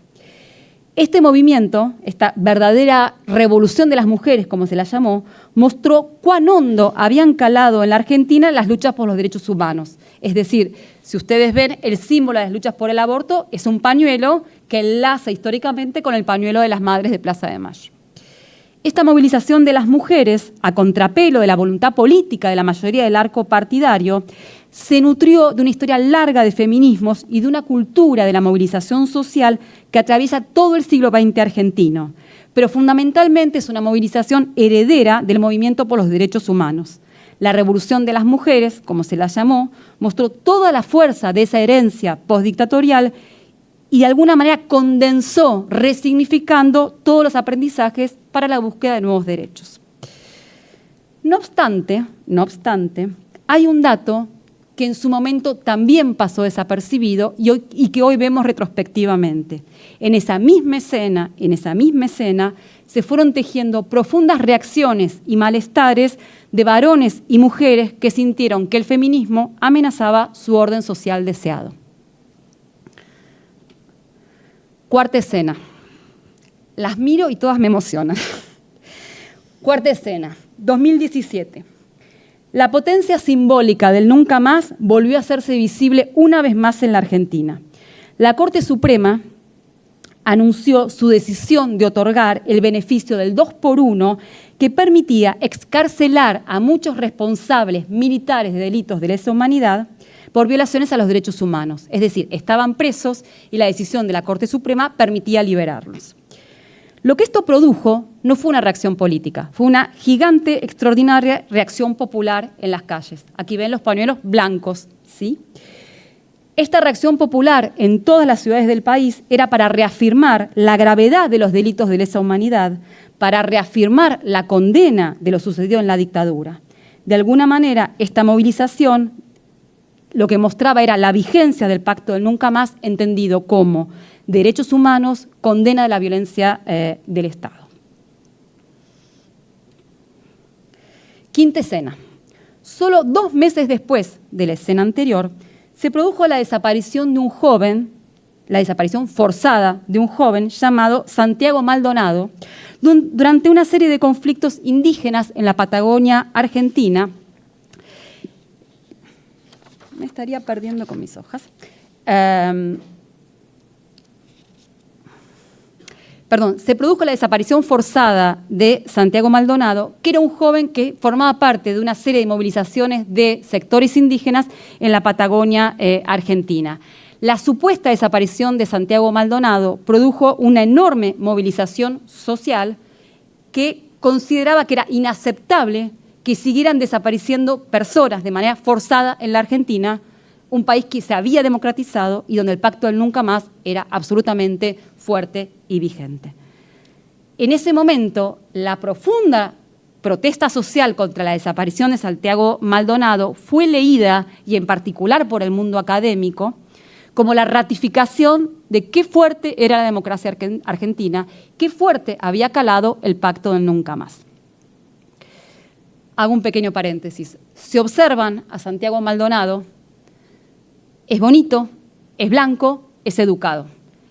Este movimiento, esta verdadera revolución de las mujeres, como se la llamó, mostró cuán hondo habían calado en la Argentina las luchas por los derechos humanos. Es decir, si ustedes ven, el símbolo de las luchas por el aborto es un pañuelo que enlaza históricamente con el pañuelo de las madres de Plaza de Mayo. Esta movilización de las mujeres, a contrapelo de la voluntad política de la mayoría del arco partidario, se nutrió de una historia larga de feminismos y de una cultura de la movilización social que atraviesa todo el siglo XX argentino, pero fundamentalmente es una movilización heredera del movimiento por los derechos humanos. La revolución de las mujeres, como se la llamó, mostró toda la fuerza de esa herencia postdictatorial y de alguna manera condensó, resignificando todos los aprendizajes para la búsqueda de nuevos derechos. No obstante, hay un dato que en su momento también pasó desapercibido y que hoy vemos retrospectivamente. En esa misma escena, se fueron tejiendo profundas reacciones y malestares de varones y mujeres que sintieron que el feminismo amenazaba su orden social deseado. Cuarta escena. Las miro y todas me emocionan. Cuarta escena, 2017. La potencia simbólica del nunca más volvió a hacerse visible una vez más en la Argentina. La Corte Suprema anunció su decisión de otorgar el beneficio del 2x1 que permitía excarcelar a muchos responsables militares de delitos de lesa humanidad por violaciones a los derechos humanos. Es decir, estaban presos y la decisión de la Corte Suprema permitía liberarlos. Lo que esto produjo no fue una reacción política, fue una gigante, extraordinaria reacción popular en las calles. Aquí ven los pañuelos blancos, ¿sí? Esta reacción popular en todas las ciudades del país era para reafirmar la gravedad de los delitos de lesa humanidad, para reafirmar la condena de lo sucedido en la dictadura. De alguna manera, esta movilización lo que mostraba era la vigencia del Pacto del Nunca Más, entendido como derechos humanos, condena de la violencia del Estado. Quinta escena. Solo 2 meses después de la escena anterior, se produjo la desaparición de un joven, la desaparición forzada de un joven llamado Santiago Maldonado, durante una serie de conflictos indígenas en la Patagonia argentina. Me estaría perdiendo con mis hojas. Se produjo la desaparición forzada de Santiago Maldonado, que era un joven que formaba parte de una serie de movilizaciones de sectores indígenas en la Patagonia argentina. La supuesta desaparición de Santiago Maldonado produjo una enorme movilización social que consideraba que era inaceptable que siguieran desapareciendo personas de manera forzada en la Argentina, un país que se había democratizado y donde el Pacto del Nunca Más era absolutamente fuerte y vigente. En ese momento, la profunda protesta social contra la desaparición de Santiago Maldonado fue leída, y en particular por el mundo académico, como la ratificación de qué fuerte era la democracia argentina, qué fuerte había calado el Pacto del Nunca Más. Hago un pequeño paréntesis. Si observan a Santiago Maldonado, es bonito, es blanco, es educado.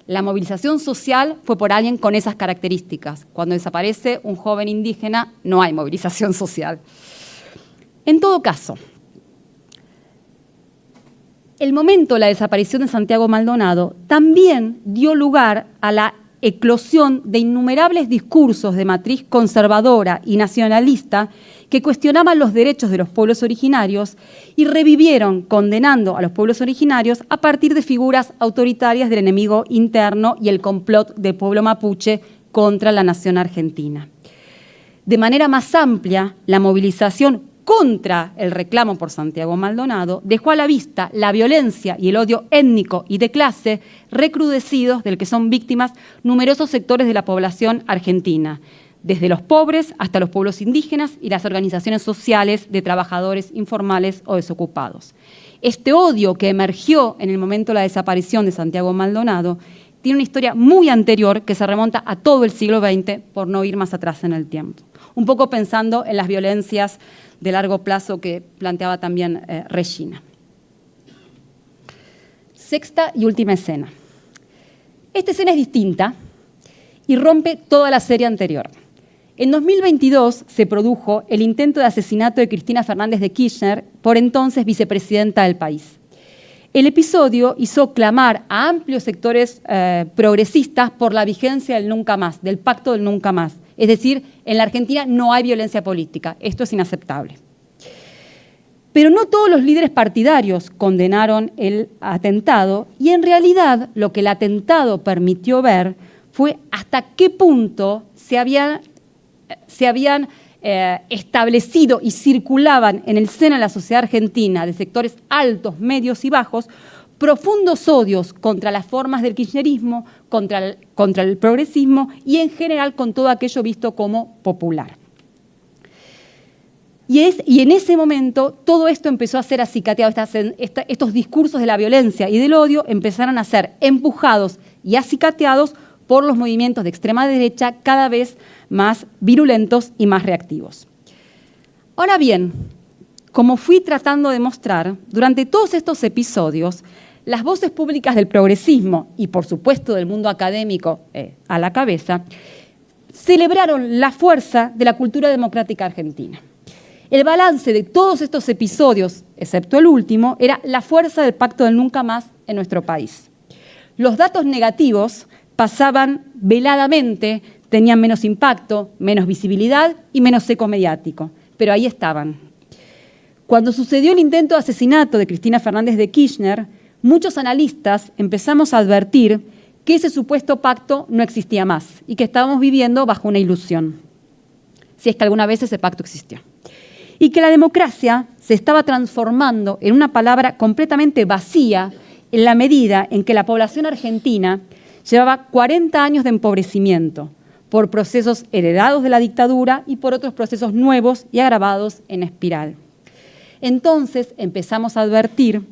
La movilización social fue por alguien con esas características. Cuando desaparece un joven indígena, no hay movilización social. En todo caso, el momento de la desaparición de Santiago Maldonado también dio lugar a la eclosión de innumerables discursos de matriz conservadora y nacionalista que cuestionaban los derechos de los pueblos originarios y revivieron condenando a los pueblos originarios a partir de figuras autoritarias del enemigo interno y el complot del pueblo mapuche contra la nación argentina. De manera más amplia, la movilización contra el reclamo por Santiago Maldonado dejó a la vista la violencia y el odio étnico y de clase recrudecidos del que son víctimas numerosos sectores de la población argentina, desde los pobres hasta los pueblos indígenas y las organizaciones sociales de trabajadores informales o desocupados. Este odio que emergió en el momento de la desaparición de Santiago Maldonado tiene una historia muy anterior que se remonta a todo el siglo XX, por no ir más atrás en el tiempo. Un poco pensando en las violencias de largo plazo que planteaba también Regina. Sexta y última escena. Esta escena es distinta y rompe toda la serie anterior. En 2022 se produjo el intento de asesinato de Cristina Fernández de Kirchner, por entonces vicepresidenta del país. El episodio hizo clamar a amplios sectores progresistas por la vigencia del nunca más, del pacto del nunca más. Es decir, en la Argentina no hay violencia política. Esto es inaceptable. Pero no todos los líderes partidarios condenaron el atentado y en realidad lo que el atentado permitió ver fue hasta qué punto se habían establecido y circulaban en el seno de la sociedad argentina de sectores altos, medios y bajos profundos odios contra las formas del kirchnerismo, contra el progresismo y en general con todo aquello visto como popular. Y en ese momento todo esto empezó a ser acicateado, estos discursos de la violencia y del odio empezaron a ser empujados y acicateados por los movimientos de extrema derecha cada vez más virulentos y más reactivos. Ahora bien, como fui tratando de mostrar, durante todos estos episodios, las voces públicas del progresismo y, por supuesto, del mundo académico a la cabeza, celebraron la fuerza de la cultura democrática argentina. El balance de todos estos episodios, excepto el último, era la fuerza del pacto del nunca más en nuestro país. Los datos negativos pasaban veladamente, tenían menos impacto, menos visibilidad y menos eco mediático, pero ahí estaban. Cuando sucedió el intento de asesinato de Cristina Fernández de Kirchner, muchos analistas empezamos a advertir que ese supuesto pacto no existía más y que estábamos viviendo bajo una ilusión, si es que alguna vez ese pacto existió. Y que la democracia se estaba transformando en una palabra completamente vacía en la medida en que la población argentina llevaba 40 años de empobrecimiento por procesos heredados de la dictadura y por otros procesos nuevos y agravados en espiral. Entonces empezamos a advertir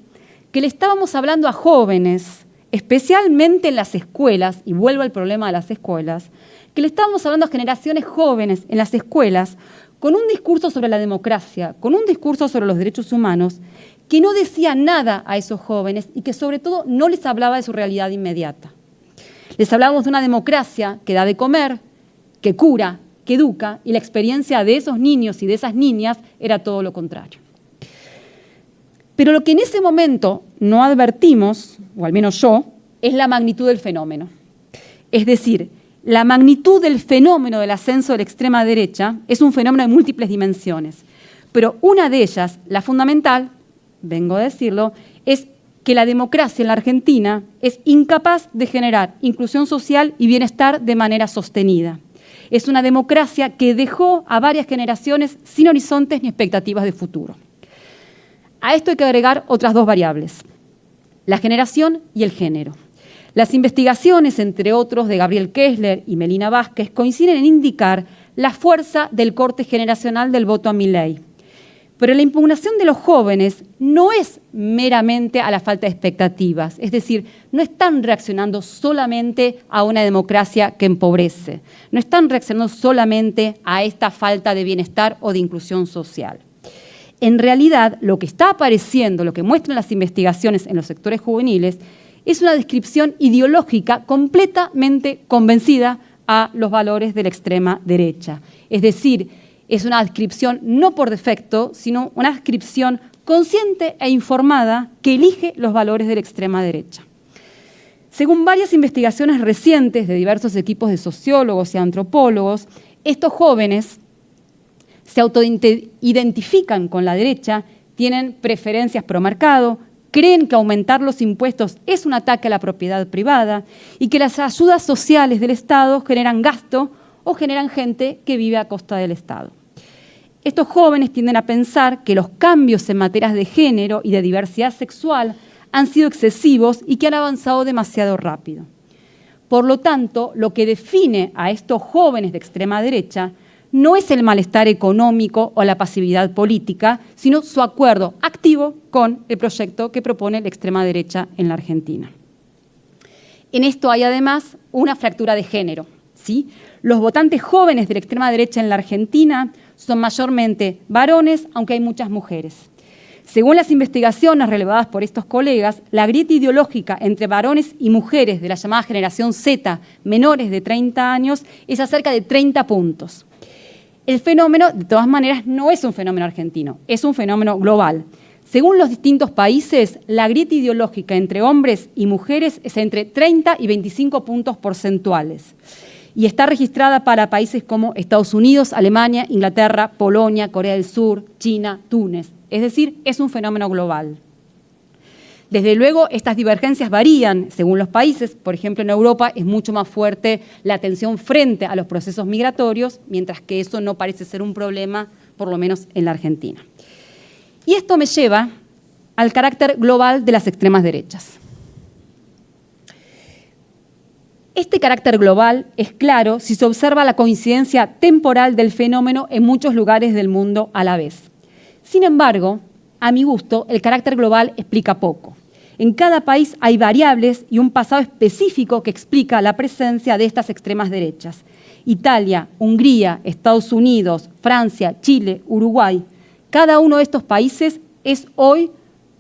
que le estábamos hablando a jóvenes, especialmente en las escuelas, y vuelvo al problema de las escuelas, que le estábamos hablando a generaciones jóvenes en las escuelas con un discurso sobre la democracia, con un discurso sobre los derechos humanos, que no decía nada a esos jóvenes y que sobre todo no les hablaba de su realidad inmediata. Les hablábamos de una democracia que da de comer, que cura, que educa, y la experiencia de esos niños y de esas niñas era todo lo contrario. Pero lo que en ese momento no advertimos, o al menos yo, es la magnitud del fenómeno. Es decir, la magnitud del fenómeno del ascenso de la extrema derecha es un fenómeno de múltiples dimensiones. Pero una de ellas, la fundamental, vengo a decirlo, es que la democracia en la Argentina es incapaz de generar inclusión social y bienestar de manera sostenida. Es una democracia que dejó a varias generaciones sin horizontes ni expectativas de futuro. A esto hay que agregar otras dos variables, la generación y el género. Las investigaciones, entre otros, de Gabriel Kessler y Melina Vázquez, coinciden en indicar la fuerza del corte generacional del voto a Milei. Pero la impugnación de los jóvenes no es meramente a la falta de expectativas, es decir, no están reaccionando solamente a una democracia que empobrece, no están reaccionando solamente a esta falta de bienestar o de inclusión social. En realidad, lo que está apareciendo, lo que muestran las investigaciones en los sectores juveniles, es una descripción ideológica completamente convencida a los valores de la extrema derecha. Es decir, es una descripción no por defecto, sino una descripción consciente e informada que elige los valores de la extrema derecha. Según varias investigaciones recientes de diversos equipos de sociólogos y antropólogos, estos jóvenes se autoidentifican con la derecha, tienen preferencias pro mercado, creen que aumentar los impuestos es un ataque a la propiedad privada y que las ayudas sociales del Estado generan gasto o generan gente que vive a costa del Estado. Estos jóvenes tienden a pensar que los cambios en materias de género y de diversidad sexual han sido excesivos y que han avanzado demasiado rápido. Por lo tanto, lo que define a estos jóvenes de extrema derecha no es el malestar económico o la pasividad política, sino su acuerdo activo con el proyecto que propone la extrema derecha en la Argentina. En esto hay además una fractura de género, ¿sí? Los votantes jóvenes de la extrema derecha en la Argentina son mayormente varones, aunque hay muchas mujeres. Según las investigaciones relevadas por estos colegas, la grieta ideológica entre varones y mujeres de la llamada generación Z, menores de 30 años, es acerca de 30 puntos. El fenómeno, de todas maneras, no es un fenómeno argentino, es un fenómeno global. Según los distintos países, la grieta ideológica entre hombres y mujeres es entre 30 y 25 puntos porcentuales. Y está registrada para países como Estados Unidos, Alemania, Inglaterra, Polonia, Corea del Sur, China, Túnez. Es decir, es un fenómeno global. Desde luego, estas divergencias varían según los países. Por ejemplo, en Europa es mucho más fuerte la tensión frente a los procesos migratorios, mientras que eso no parece ser un problema, por lo menos en la Argentina. Y esto me lleva al carácter global de las extremas derechas. Este carácter global es claro si se observa la coincidencia temporal del fenómeno en muchos lugares del mundo a la vez. Sin embargo, a mi gusto, el carácter global explica poco. En cada país hay variables y un pasado específico que explica la presencia de estas extremas derechas. Italia, Hungría, Estados Unidos, Francia, Chile, Uruguay. Cada uno de estos países es hoy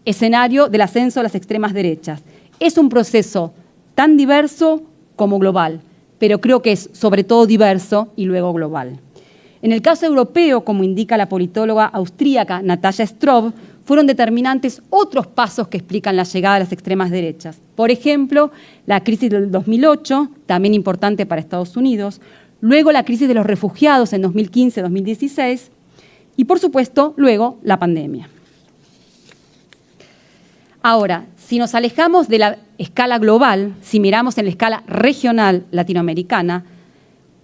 escenario del ascenso de las extremas derechas. Es un proceso tan diverso como global, pero creo que es sobre todo diverso y luego global. En el caso europeo, como indica la politóloga austríaca Natalia Straub, fueron determinantes otros pasos que explican la llegada de las extremas derechas. Por ejemplo, la crisis del 2008, también importante para Estados Unidos, luego la crisis de los refugiados en 2015-2016 y, por supuesto, luego la pandemia. Ahora, si nos alejamos de la escala global, si miramos en la escala regional latinoamericana,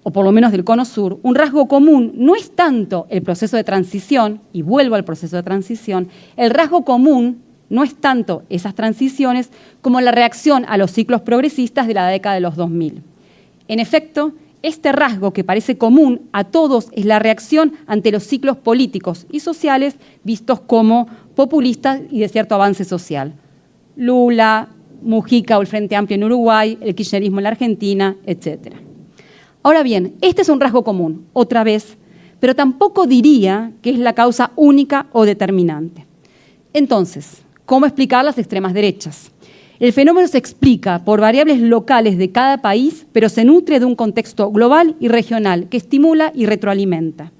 o por lo menos del Cono Sur, un rasgo común no es tanto el proceso de transición, y vuelvo al proceso de transición, el rasgo común no es tanto esas transiciones como la reacción a los ciclos progresistas de la década de los 2000. En efecto, este rasgo que parece común a todos es la reacción ante los ciclos políticos y sociales vistos como populistas y de cierto avance social. Lula, Mujica o el Frente Amplio en Uruguay, el kirchnerismo en la Argentina, etc. Ahora bien, este es un rasgo común, otra vez, pero tampoco diría que es la causa única o determinante. Entonces, ¿cómo explicar las extremas derechas? El fenómeno se explica por variables locales de cada país, pero se nutre de un contexto global y regional que estimula y retroalimenta.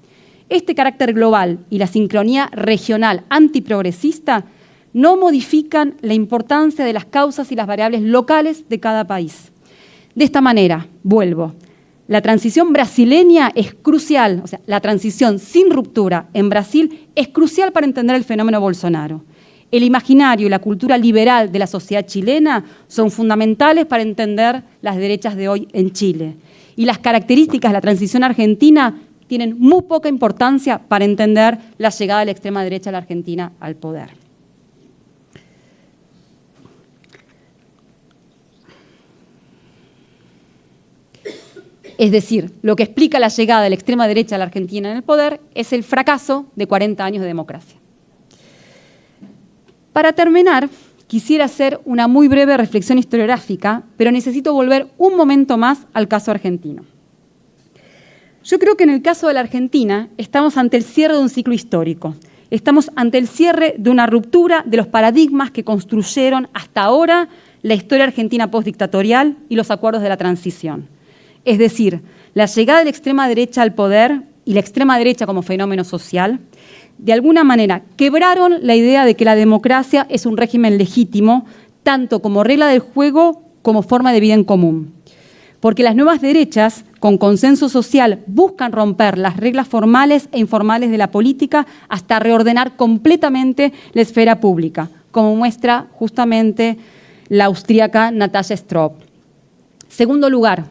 Este carácter global y la sincronía regional antiprogresista no modifican la importancia de las causas y las variables locales de cada país. De esta manera, vuelvo, la transición brasileña es crucial, o sea, la transición sin ruptura en Brasil es crucial para entender el fenómeno Bolsonaro. El imaginario y la cultura liberal de la sociedad chilena son fundamentales para entender las derechas de hoy en Chile. Y las características de la transición argentina tienen muy poca importancia para entender la llegada de la extrema derecha de la Argentina al poder. Es decir, lo que explica la llegada de la extrema derecha a la Argentina en el poder es el fracaso de 40 años de democracia. Para terminar, quisiera hacer una muy breve reflexión historiográfica, pero necesito volver un momento más al caso argentino. Yo creo que en el caso de la Argentina estamos ante el cierre de un ciclo histórico. Estamos ante el cierre de una ruptura de los paradigmas que construyeron hasta ahora la historia argentina postdictatorial y los acuerdos de la transición. Es decir, la llegada de la extrema derecha al poder y la extrema derecha como fenómeno social, de alguna manera quebraron la idea de que la democracia es un régimen legítimo, tanto como regla del juego como forma de vida en común. Porque las nuevas derechas, con consenso social, buscan romper las reglas formales e informales de la política hasta reordenar completamente la esfera pública, como muestra justamente la austríaca Natascha Stroop. Segundo lugar,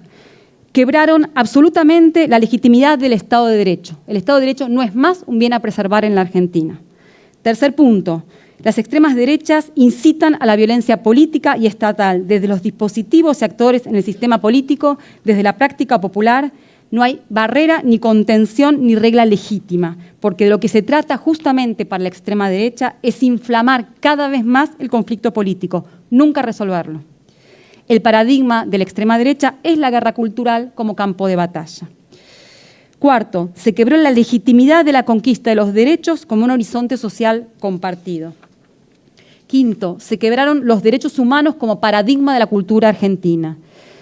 quebraron absolutamente la legitimidad del Estado de Derecho. El Estado de Derecho no es más un bien a preservar en la Argentina. Tercer punto, las extremas derechas incitan a la violencia política y estatal desde los dispositivos y actores en el sistema político, desde la práctica popular. No hay barrera, ni contención, ni regla legítima, porque de lo que se trata justamente para la extrema derecha es inflamar cada vez más el conflicto político, nunca resolverlo. El paradigma de la extrema derecha es la guerra cultural como campo de batalla. Cuarto, se quebró la legitimidad de la conquista de los derechos como un horizonte social compartido. Quinto, se quebraron los derechos humanos como paradigma de la cultura argentina.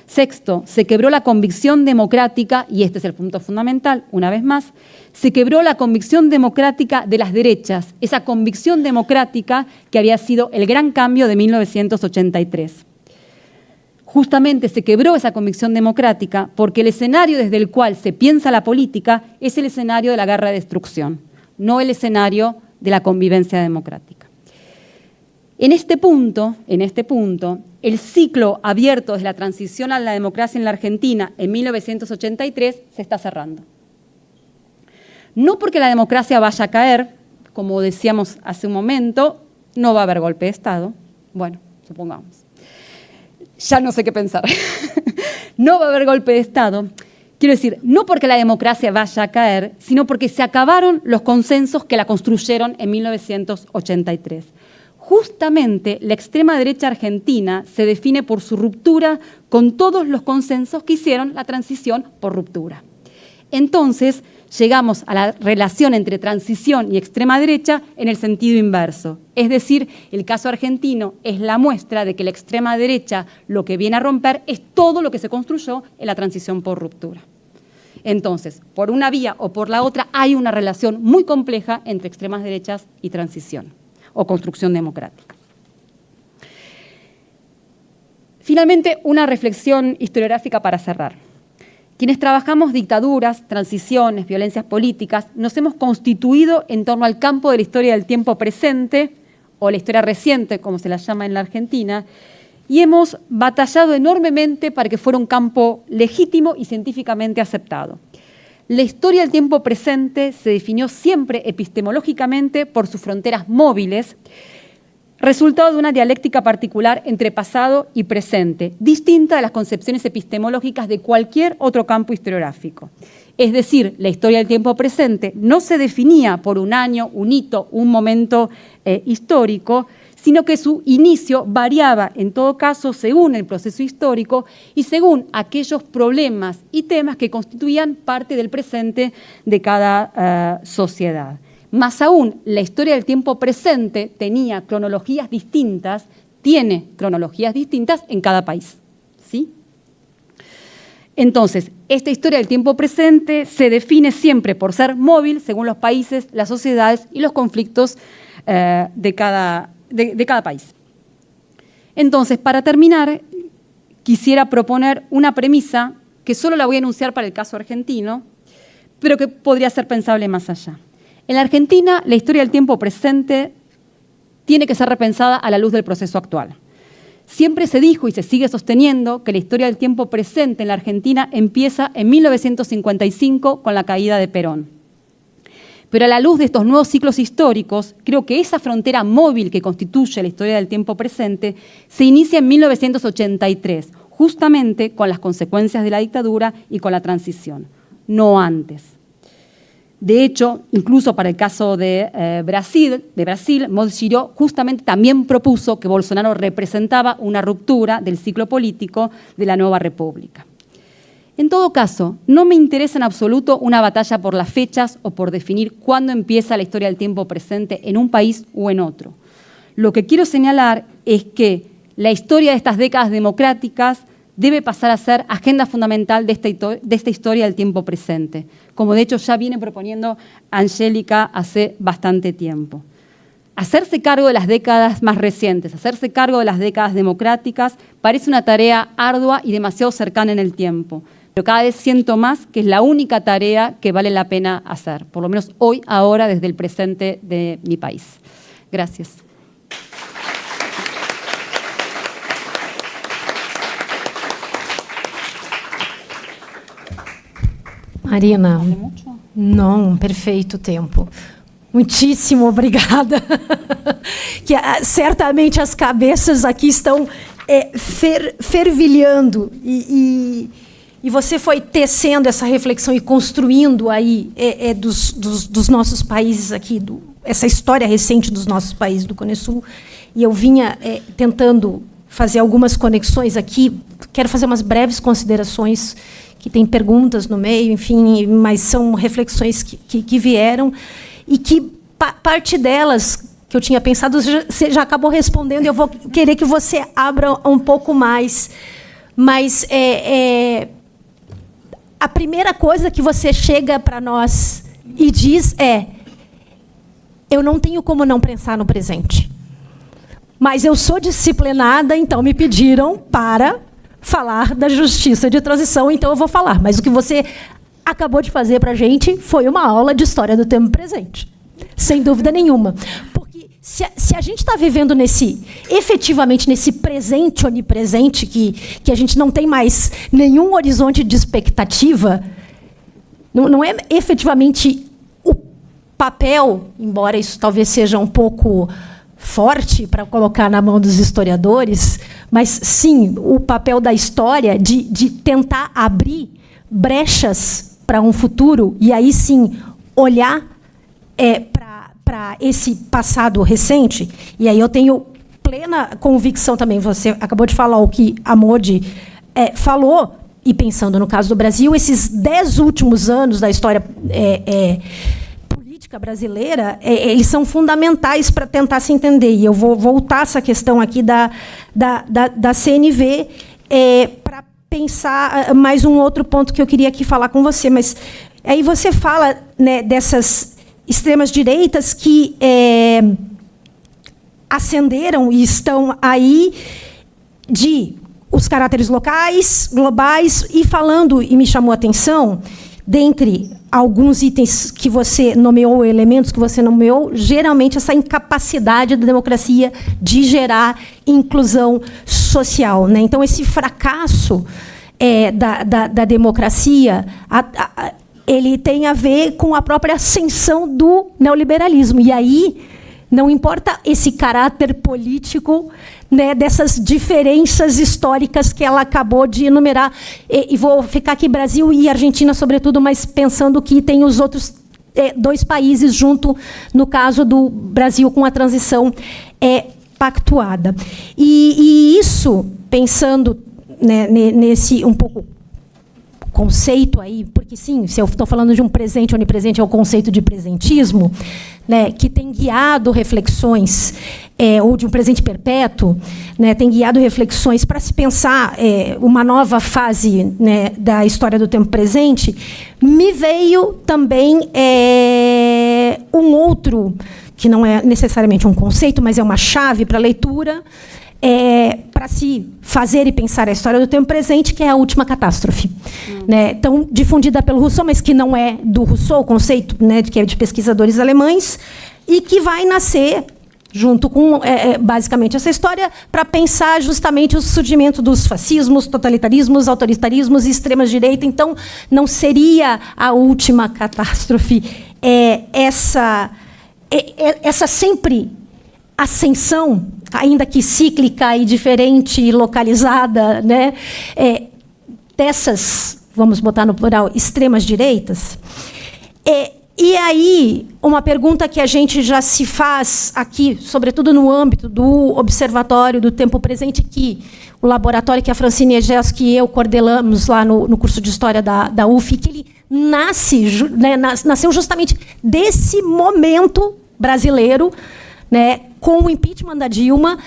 Sexto, se quebró la convicción democrática, y este es el punto fundamental, una vez más, se quebró la convicción democrática de las derechas, esa convicción democrática que había sido el gran cambio de 1983. Justamente se quebró esa convicción democrática porque el escenario desde el cual se piensa la política es el escenario de la guerra de destrucción, no el escenario de la convivencia democrática. En este punto, el ciclo abierto desde la transición a la democracia en la Argentina en 1983 se está cerrando. No porque la democracia vaya a caer, como decíamos hace un momento, no va a haber golpe de Estado. Bueno, supongamos. Ya no sé qué pensar. No va a haber golpe de Estado. Quiero decir, no porque la democracia vaya a caer, sino porque se acabaron los consensos que la construyeron en 1983. Justamente la extrema derecha argentina se define por su ruptura con todos los consensos que hicieron la transición por ruptura. Entonces, llegamos a la relación entre transición y extrema derecha en el sentido inverso. Es decir, el caso argentino es la muestra de que la extrema derecha lo que viene a romper es todo lo que se construyó en la transición por ruptura. Entonces, por una vía o por la otra hay una relación muy compleja entre extremas derechas y transición o construcción democrática. Finalmente, una reflexión historiográfica para cerrar. Quienes trabajamos dictaduras, transiciones, violencias políticas, nos hemos constituido en torno al campo de la historia del tiempo presente, o la historia reciente, como se la llama en la Argentina, y hemos batallado enormemente para que fuera un campo legítimo y científicamente aceptado. La historia del tiempo presente se definió siempre epistemológicamente por sus fronteras móviles, resultado de una dialéctica particular entre pasado y presente, distinta de las concepciones epistemológicas de cualquier otro campo historiográfico. Es decir, la historia del tiempo presente no se definía por un año, un hito, un momento histórico, sino que su inicio variaba, en todo caso, según el proceso histórico y según aquellos problemas y temas que constituían parte del presente de cada sociedad. Más aún, la historia del tiempo presente tiene cronologías distintas en cada país, ¿sí? Entonces, esta historia del tiempo presente se define siempre por ser móvil según los países, las sociedades y los conflictos de cada país. Entonces, para terminar, quisiera proponer una premisa que solo la voy a enunciar para el caso argentino, pero que podría ser pensable más allá. En la Argentina, la historia del tiempo presente tiene que ser repensada a la luz del proceso actual. Siempre se dijo y se sigue sosteniendo que la historia del tiempo presente en la Argentina empieza en 1955 con la caída de Perón. Pero a la luz de estos nuevos ciclos históricos, creo que esa frontera móvil que constituye la historia del tiempo presente se inicia en 1983, justamente con las consecuencias de la dictadura y con la transición, no antes. De hecho, incluso para el caso de Brasil, Mogi Giró justamente también propuso que Bolsonaro representaba una ruptura del ciclo político de la nueva república. En todo caso, no me interesa en absoluto una batalla por las fechas o por definir cuándo empieza la historia del tiempo presente en un país o en otro. Lo que quiero señalar es que la historia de estas décadas democráticas debe pasar a ser agenda fundamental de esta historia del tiempo presente, como de hecho ya viene proponiendo Angélica hace bastante tiempo. hacerse cargo de las décadas más recientes, hacerse cargo de las décadas democráticas, parece una tarea ardua y demasiado cercana en el tiempo. Pero cada vez siento más que es la única tarea que vale la pena hacer, por lo menos hoy, ahora, desde el presente de mi país. Gracias. Marina, não, perfeito tempo. Muitíssimo obrigada. Que certamente as cabeças aqui estão fervilhando e você foi tecendo essa reflexão e construindo aí dos nossos países aqui, essa história recente dos nossos países do Cone Sul. E eu vinha tentando fazer algumas conexões aqui. Quero fazer umas breves considerações, que tem perguntas no meio, enfim, mas são reflexões que vieram e que parte delas que eu tinha pensado você já acabou respondendo e eu vou querer que você abra um pouco mais. Mas a primeira coisa que você chega para nós e diz eu não tenho como não pensar no presente. Mas eu sou disciplinada, então me pediram para falar da justiça de transição, então eu vou falar. Mas o que você acabou de fazer para a gente foi uma aula de história do tempo presente, sem dúvida nenhuma. Porque se a gente está vivendo efetivamente nesse presente onipresente, que a gente não tem mais nenhum horizonte de expectativa, não é efetivamente o papel, embora isso talvez seja um pouco forte para colocar na mão dos historiadores, mas sim o papel da história de tentar abrir brechas para um futuro e aí sim olhar para esse passado recente. E aí eu tenho plena convicção também, você acabou de falar o que a Modi falou, e pensando no caso do Brasil, esses 10 últimos anos da história política brasileira, eles são fundamentais para tentar se entender. E eu vou voltar essa questão aqui da CNV para pensar mais um outro ponto que eu queria aqui falar com você. Mas aí você fala, né, dessas extremas direitas que ascenderam e estão aí de os caráteres locais, globais, e falando, e me chamou a atenção, dentre alguns itens que você nomeou, elementos que você nomeou, geralmente essa incapacidade da democracia de gerar inclusão social, né? Então, esse fracasso da democracia, ele tem a ver com a própria ascensão do neoliberalismo. E aí, não importa esse caráter político, né, dessas diferenças históricas que ela acabou de enumerar. E vou ficar aqui Brasil e Argentina, sobretudo, mas pensando que tem os outros 2 países junto, no caso do Brasil, com a transição pactuada. E isso, pensando, né, nesse um pouco conceito aí, porque sim, se eu estou falando de um presente onipresente, é o conceito de presentismo, né, que tem guiado reflexões, ou de um presente perpétuo, né, tem guiado reflexões para se pensar uma nova fase, né, da história do tempo presente. Me veio também um outro, que não é necessariamente um conceito, mas é uma chave para a leitura, para se fazer e pensar a história do tempo presente, que é a última catástrofe, né, tão difundida pelo Rousseau, mas que não é do Rousseau, o conceito, né, que é de pesquisadores alemães, e que vai nascer junto com, basicamente, essa história, para pensar justamente o surgimento dos fascismos, totalitarismos, autoritarismos e extrema-direita. Então, não seria a última catástrofe essa sempre ascensão, ainda que cíclica e diferente e localizada, né, dessas, vamos botar no plural, extremas direitas. E aí, uma pergunta que a gente já se faz aqui, sobretudo no âmbito do Observatório do Tempo Presente, que o laboratório que a Francine Egelski e eu coordenamos lá no curso de História da UF, que ele nasceu justamente desse momento brasileiro, né, com o impeachment da Dilma,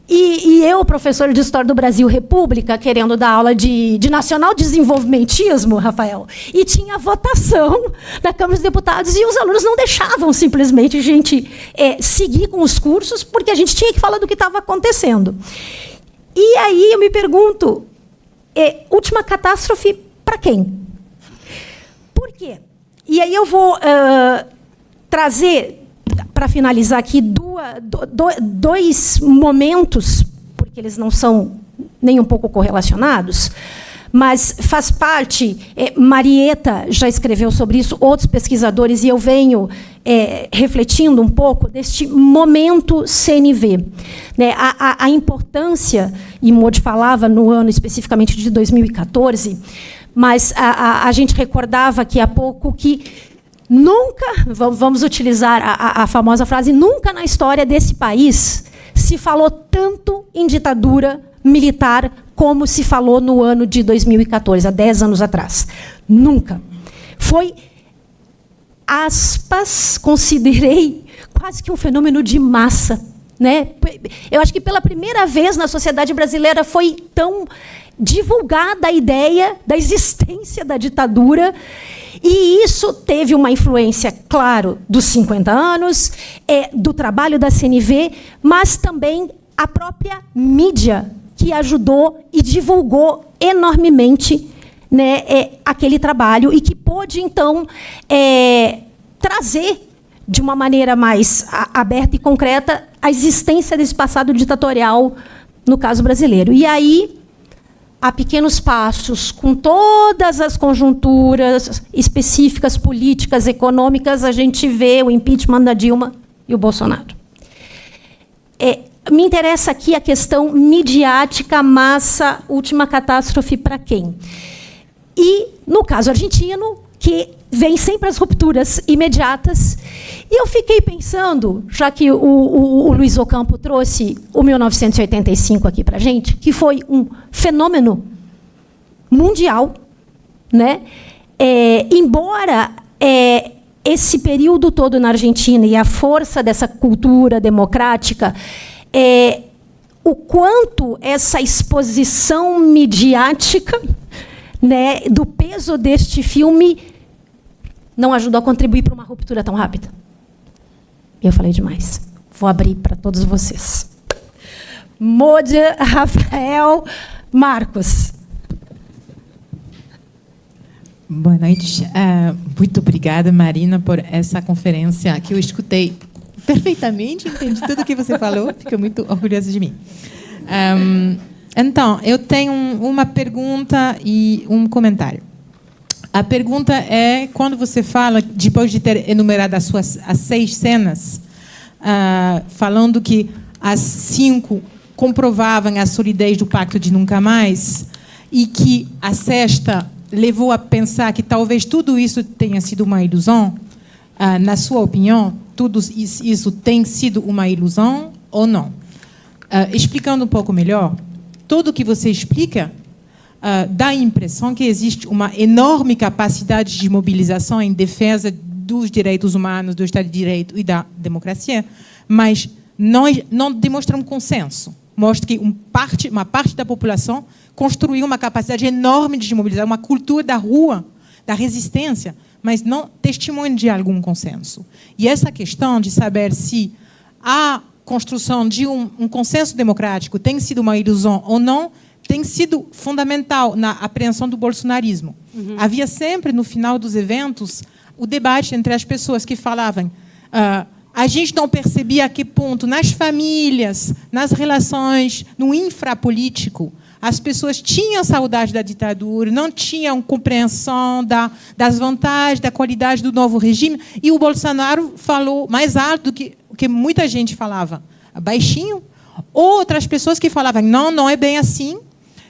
E eu, professor de História do Brasil República, querendo dar aula de nacional desenvolvimentismo, Rafael, e tinha votação na Câmara dos Deputados e os alunos não deixavam simplesmente a gente seguir com os cursos, porque a gente tinha que falar do que estava acontecendo. E aí eu me pergunto, última catástrofe para quem? Por quê? E aí eu vou trazer, para finalizar aqui, dois momentos, porque eles não são nem um pouco correlacionados, mas faz parte, Marieta já escreveu sobre isso, outros pesquisadores, e eu venho refletindo um pouco deste momento CNV. Né? A importância, e Modi falava no ano especificamente de 2014, mas a gente recordava aqui há pouco que nunca, vamos utilizar a famosa frase, nunca na história desse país se falou tanto em ditadura militar como se falou no ano de 2014, há 10 anos atrás. Nunca. Foi, aspas, considerei quase que um fenômeno de massa. Né? Eu acho que pela primeira vez na sociedade brasileira foi tão divulgada a ideia da existência da ditadura. E isso teve uma influência, claro, dos 50 anos, do trabalho da CNV, mas também a própria mídia, que ajudou e divulgou enormemente, né, aquele trabalho e que pôde, então, trazer, de uma maneira mais aberta e concreta, a existência desse passado ditatorial, no caso brasileiro. E aí, a pequenos passos, com todas as conjunturas específicas, políticas, econômicas, a gente vê o impeachment da Dilma e o Bolsonaro. Me interessa aqui a questão midiática, massa, última catástrofe para quem? E, no caso argentino, que vem sempre as rupturas imediatas. E eu fiquei pensando, já que o Luiz Ocampo trouxe o 1985 aqui para a gente, que foi um fenômeno mundial, né? Embora esse período todo na Argentina e a força dessa cultura democrática, o quanto essa exposição midiática, né, do peso deste filme não ajudou a contribuir para uma ruptura tão rápida. Eu falei demais. Vou abrir para todos vocês. Modi, Rafael, Marcos. Boa noite. Muito obrigada, Marina, por essa conferência que eu escutei perfeitamente, entendi tudo o que você falou, fico muito orgulhosa de mim. Então, eu tenho uma pergunta e um comentário. A pergunta é, quando você fala, depois de ter enumerado as 6 cenas, falando que as 5 comprovavam a solidez do Pacto de Nunca Mais, e que a 6ª levou a pensar que talvez tudo isso tenha sido uma ilusão, na sua opinião, tudo isso tem sido uma ilusão ou não? Explicando um pouco melhor, tudo que você explica dá a impressão que existe uma enorme capacidade de mobilização em defesa dos direitos humanos, do Estado de Direito e da democracia, mas não demonstra um consenso. Mostra que uma parte da população construiu uma capacidade enorme de mobilizar, uma cultura da rua, da resistência, mas não testemunha de algum consenso. E essa questão de saber se a construção de um consenso democrático tem sido uma ilusão ou não, tem sido fundamental na apreensão do bolsonarismo. Havia sempre, no final dos eventos, o debate entre as pessoas que falavam a gente não percebia a que ponto, nas famílias, nas relações, no infrapolítico, as pessoas tinham saudade da ditadura, não tinham compreensão das vantagens, da qualidade do novo regime, e o Bolsonaro falou mais alto do que muita gente falava, baixinho. Outras pessoas que falavam, não é bem assim.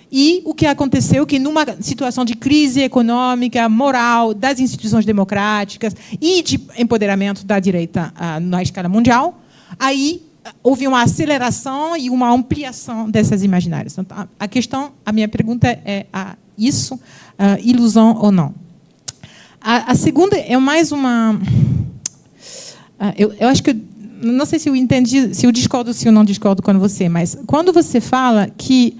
E o que aconteceu que, numa situação de crise econômica, moral, das instituições democráticas e de empoderamento da direita na escala mundial, aí houve uma aceleração e uma ampliação dessas imaginárias. Então, a minha pergunta é isso, ilusão ou não? A segunda é mais uma... Eu acho que não sei se eu entendi, se eu discordo, se eu não discordo com você, mas quando você fala que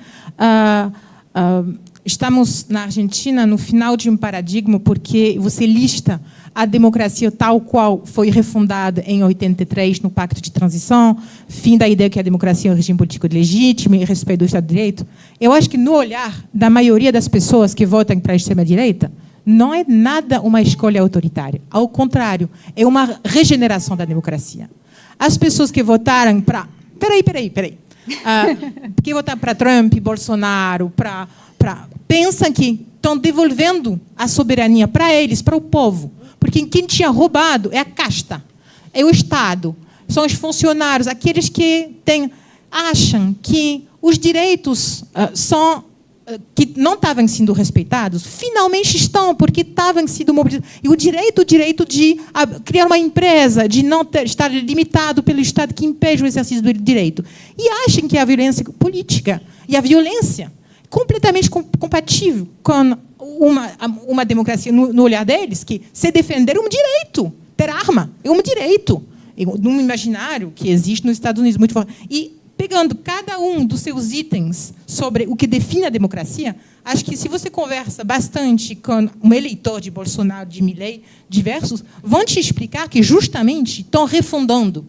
estamos na Argentina no final de um paradigma, porque você lista a democracia tal qual foi refundada em 83 no Pacto de Transição, fim da ideia que a democracia é um regime político legítimo e respeito do Estado de Direito. Eu acho que no olhar da maioria das pessoas que votam para a extrema-direita, não é nada uma escolha autoritária. Ao contrário, é uma regeneração da democracia. As pessoas que votaram para... Peraí. Que votaram para Trump, Bolsonaro, pensam que estão devolvendo a soberania para eles, para o povo. Porque quem tinha roubado é a casta, é o Estado, são os funcionários, aqueles que acham que os direitos que não estavam sendo respeitados, finalmente estão, porque estavam sendo mobilizados. E o direito de criar uma empresa, de não estar limitado pelo Estado que impede o exercício do direito. E acham que a violência política e a violência completamente compatível com uma democracia no olhar deles, que se defender é um direito, ter arma é um direito, num imaginário que existe nos Estados Unidos muito forte. E pegando cada um dos seus itens sobre o que define a democracia, acho que se você conversa bastante com um eleitor de Bolsonaro, de Milei, diversos, vão te explicar que justamente estão refundando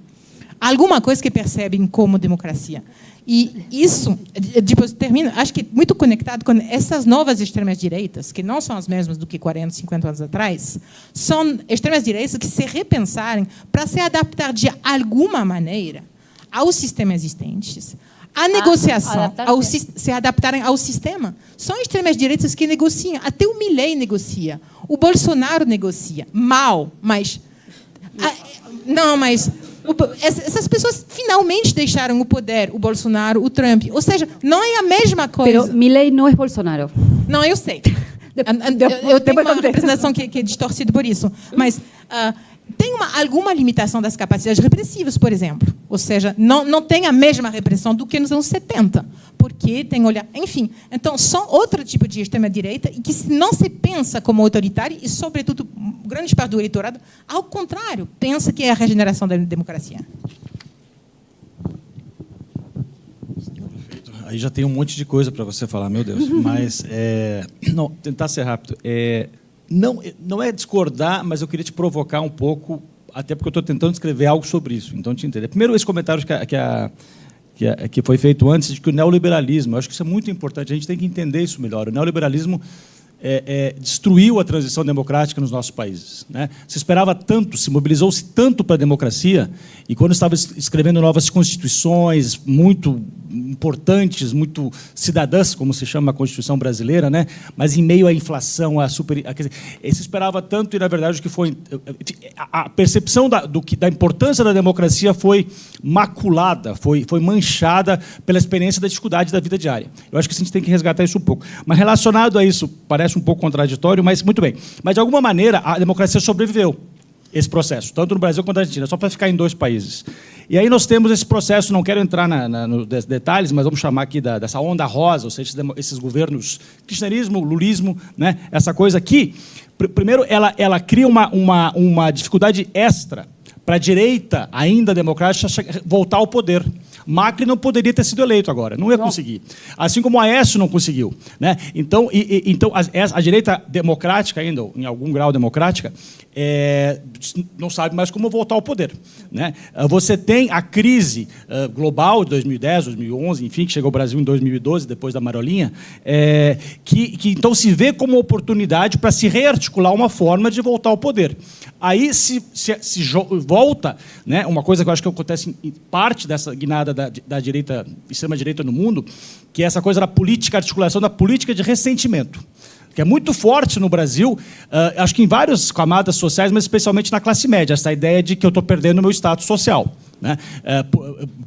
alguma coisa que percebem como democracia. E isso, depois termino, acho que muito conectado com essas novas extremas-direitas, que não são as mesmas do que 40, 50 anos atrás, são extremas-direitas que se repensarem para se adaptar de alguma maneira aos sistemas existentes, à negociação, se adaptarem ao sistema. São extremas-direitas que negociam. Até o Milei negocia. O Bolsonaro negocia. Mal, mas... essas pessoas finalmente deixaram o poder, o Bolsonaro, o Trump. Ou seja, não é a mesma coisa. Mas Milei não é Bolsonaro. Não, eu sei. Eu tenho uma representação que é distorcida por isso. Mas tem alguma limitação das capacidades repressivas, por exemplo. Ou seja, não tem a mesma repressão do que nos anos 70. Porque tem olhar... Enfim, então, são outro tipo de extrema-direita e que não se pensa como autoritário e, sobretudo, grande parte do eleitorado, ao contrário, pensa que é a regeneração da democracia. Aí já tem um monte de coisa para você falar, meu Deus. Mas, não, tentar ser rápido. Não é discordar, mas eu queria te provocar um pouco, até porque eu estou tentando escrever algo sobre isso. Então, te entender. Primeiro, esse comentário que foi feito antes, de que o neoliberalismo, eu acho que isso é muito importante, a gente tem que entender isso melhor. O neoliberalismo destruiu a transição democrática nos nossos países, né? Se esperava tanto, se mobilizou-se tanto para a democracia, e quando estava escrevendo novas constituições muito importantes, muito cidadãs, como se chama a Constituição brasileira, né? Mas em meio à inflação, quer dizer, se esperava tanto, e, na verdade, o que foi a percepção da importância da democracia foi maculada, foi manchada pela experiência da dificuldade da vida diária. Eu acho que a gente tem que resgatar isso um pouco. Mas, relacionado a isso, parece um pouco contraditório, mas muito bem. Mas, de alguma maneira, a democracia sobreviveu esse processo, tanto no Brasil quanto na Argentina, só para ficar em dois países. E aí nós temos esse processo, não quero entrar nos detalhes, mas vamos chamar aqui dessa onda rosa, ou seja, esses governos, kirchnerismo, lulismo, né? Essa coisa que, primeiro, ela cria uma dificuldade extra para a direita, ainda democrática, voltar ao poder. Macri não poderia ter sido eleito agora, não ia conseguir. Assim como o Aécio não conseguiu, né? Então a direita democrática, ainda, em algum grau democrática, não sabe mais como voltar ao poder, né? Você tem a crise global de 2010, 2011, enfim, que chegou ao Brasil em 2012, depois da Marolinha, que então se vê como oportunidade para se rearticular uma forma de voltar ao poder. Aí se volta, né, uma coisa que eu acho que acontece em parte dessa guinada da direita, extrema-direita no mundo, que é essa coisa da política, articulação da política de ressentimento, que é muito forte no Brasil, acho que em várias camadas sociais, mas especialmente na classe média, essa ideia de que eu estou perdendo o meu status social, né?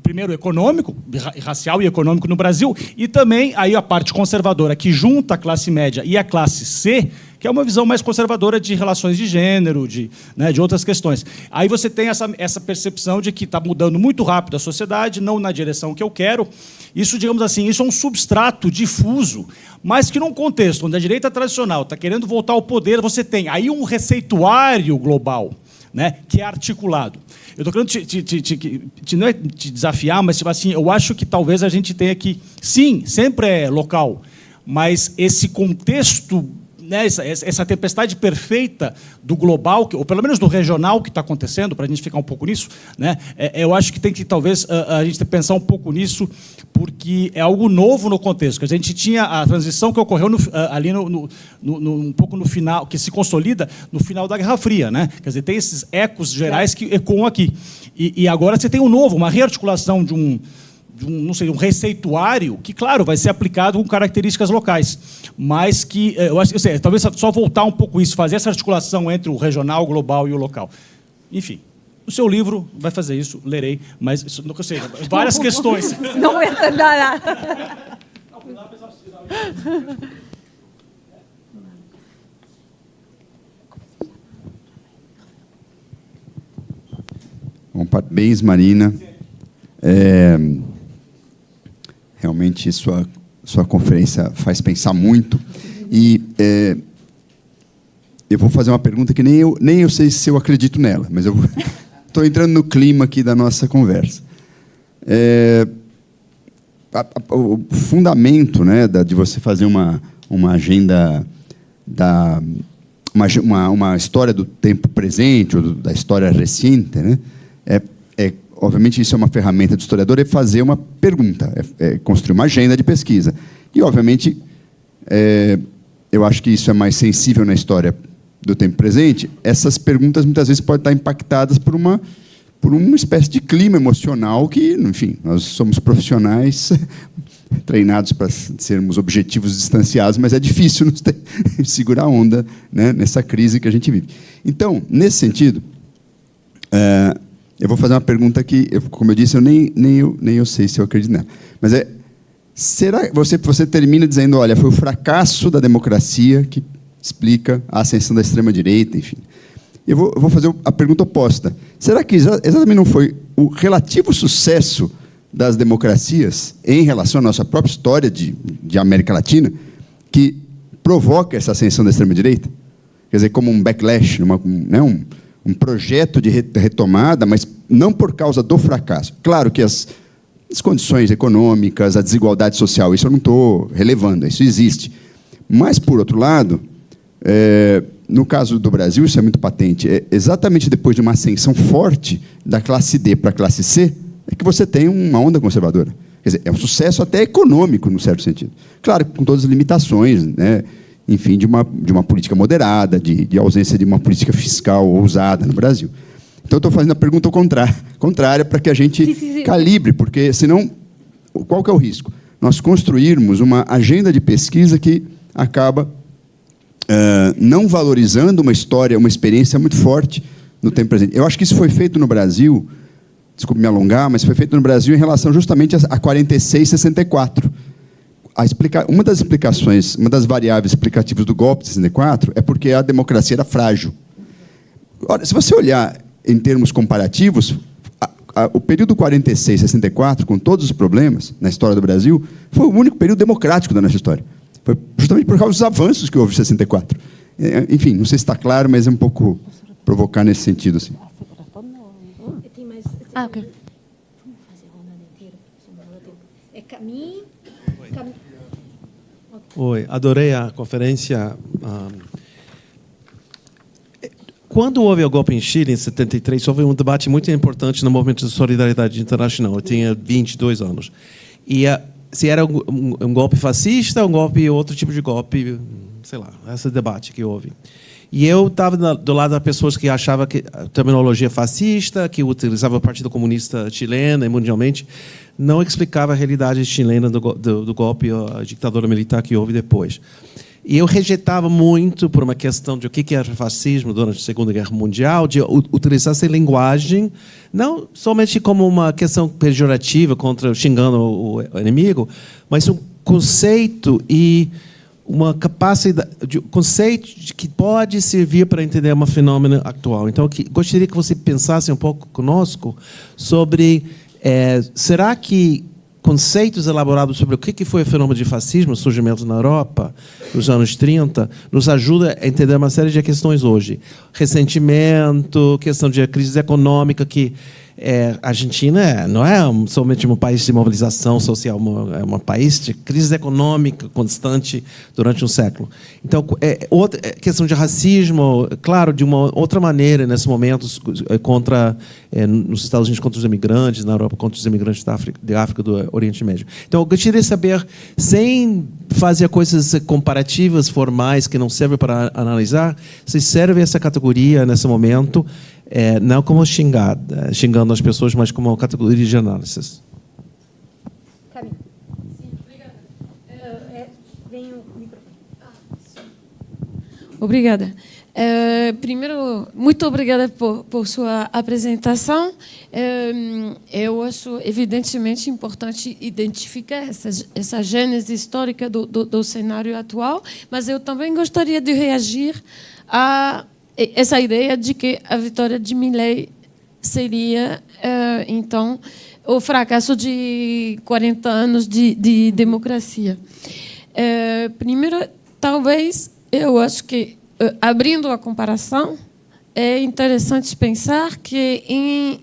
Primeiro econômico, racial e econômico no Brasil, e também aí a parte conservadora, que junta a classe média e a classe C, que é uma visão mais conservadora de relações de gênero, de outras questões. Aí você tem essa percepção de que está mudando muito rápido a sociedade, não na direção que eu quero. Isso, digamos assim, isso é um substrato difuso, mas que num contexto onde a direita tradicional está querendo voltar ao poder, você tem aí um receituário global, né, que é articulado. Eu estou querendo não é te desafiar, mas tipo assim, eu acho que talvez a gente tenha que, sim, sempre é local, mas esse contexto, né, essa tempestade perfeita do global, ou pelo menos do regional que está acontecendo, para a gente ficar um pouco nisso, né, eu acho que tem que talvez a gente pensar um pouco nisso, porque é algo novo no contexto. Que a gente tinha a transição que ocorreu ali um pouco no final, que se consolida no final da Guerra Fria, né? Quer dizer, tem esses ecos gerais que ecoam aqui. E agora você tem um novo, uma rearticulação de um receituário que, claro, vai ser aplicado com características locais, mas que, eu acho, talvez só voltar um pouco isso, fazer essa articulação entre o regional, o global e o local. Enfim, o seu livro vai fazer isso, lerei, mas, não sei, várias questões. Não vou entender nada. Bom, parabéns, Marina. Realmente, sua conferência faz pensar muito. E eu vou fazer uma pergunta que nem eu sei se eu acredito nela, mas eu estou entrando no clima aqui da nossa conversa. O fundamento, né, de você fazer uma agenda, uma história do tempo presente, ou da história recente, né, obviamente, isso é uma ferramenta do historiador, é fazer uma pergunta, construir uma agenda de pesquisa. E, obviamente, eu acho que isso é mais sensível na história do tempo presente. Essas perguntas, muitas vezes, podem estar impactadas por uma espécie de clima emocional que, enfim, nós somos profissionais treinados para sermos objetivos distanciados, mas é difícil nos segurar a onda, né, nessa crise que a gente vive. Então, nesse sentido, eu vou fazer uma pergunta que, como eu disse, nem eu sei se eu acredito nela. Mas será que você termina dizendo, olha, foi o fracasso da democracia que explica a ascensão da extrema-direita, enfim. Eu vou fazer a pergunta oposta. Será que exatamente não foi o relativo sucesso das democracias em relação à nossa própria história de América Latina que provoca essa ascensão da extrema-direita? Quer dizer, como um backlash, um projeto de retomada, mas não por causa do fracasso. Claro que as condições econômicas, a desigualdade social, isso eu não estou relevando, isso existe. Mas, por outro lado, no caso do Brasil, isso é muito patente. Exatamente depois de uma ascensão forte da classe D para a classe C, é que você tem uma onda conservadora. Quer dizer, é um sucesso até econômico, no certo sentido. Claro, com todas as limitações, né? Enfim, de uma política moderada, de ausência de uma política fiscal ousada no Brasil. Então, eu estou fazendo a pergunta contrária para que a gente calibre, porque, senão, qual que é o risco? Nós construirmos uma agenda de pesquisa que acaba não valorizando uma história, uma experiência muito forte no tempo presente. Eu acho que isso foi feito no Brasil, desculpe me alongar, mas foi feito no Brasil em relação justamente a 46 e 64. Uma das explicações, uma das variáveis explicativas do golpe de 64 é porque a democracia era frágil. Ora, se você olhar em termos comparativos, o período 46 e 64, com todos os problemas na história do Brasil, foi o único período democrático da nossa história. Foi justamente por causa dos avanços que houve em 64. Enfim, não sei se está claro, mas é um pouco provocar nesse sentido, assim. Ok. Vamos fazer a rodada inteira, é caminho. Oi, adorei a conferência. Quando houve o golpe em Chile, em 73, houve um debate muito importante no movimento de solidariedade internacional. Eu tinha 22 anos. E se era um golpe fascista, um golpe, outro tipo de golpe, sei lá, esse debate que houve. E eu estava do lado das pessoas que achavam que a terminologia fascista, que utilizava o Partido Comunista chileno e mundialmente, não explicava a realidade chilena do golpe, a ditadura militar que houve depois. E eu rejeitava muito por uma questão de o que era fascismo durante a Segunda Guerra Mundial, de utilizar essa linguagem, não somente como uma questão pejorativa, xingando o inimigo, mas um conceito e uma capacidade, conceito que pode servir para entender um fenômeno atual. Então, gostaria que você pensasse um pouco conosco sobre será que conceitos elaborados sobre o que foi o fenômeno de fascismo, o surgimento na Europa, nos anos 30, nos ajuda a entender uma série de questões hoje. Ressentimento, questão de crise econômica, que a Argentina não é somente um país de mobilização social, é um país de crise econômica constante durante um século. Então, outra questão de racismo, claro, de uma outra maneira, nesses momentos, nos Estados Unidos contra os imigrantes, na Europa contra os imigrantes da África, do Oriente Médio. Então, eu gostaria de saber, sem fazer coisas comparativas, formais, que não servem para analisar, se serve essa categoria, nesse momento, não como xingando as pessoas, mas como uma categoria de análise. Obrigada. Primeiro, muito obrigada por sua apresentação. Eu acho evidentemente importante identificar essa gênese histórica do cenário atual, mas eu também gostaria de reagir a essa ideia de que a vitória de Milei seria, então, o fracasso de 40 anos de democracia. Primeiro, talvez, eu acho que, abrindo a comparação, é interessante pensar que em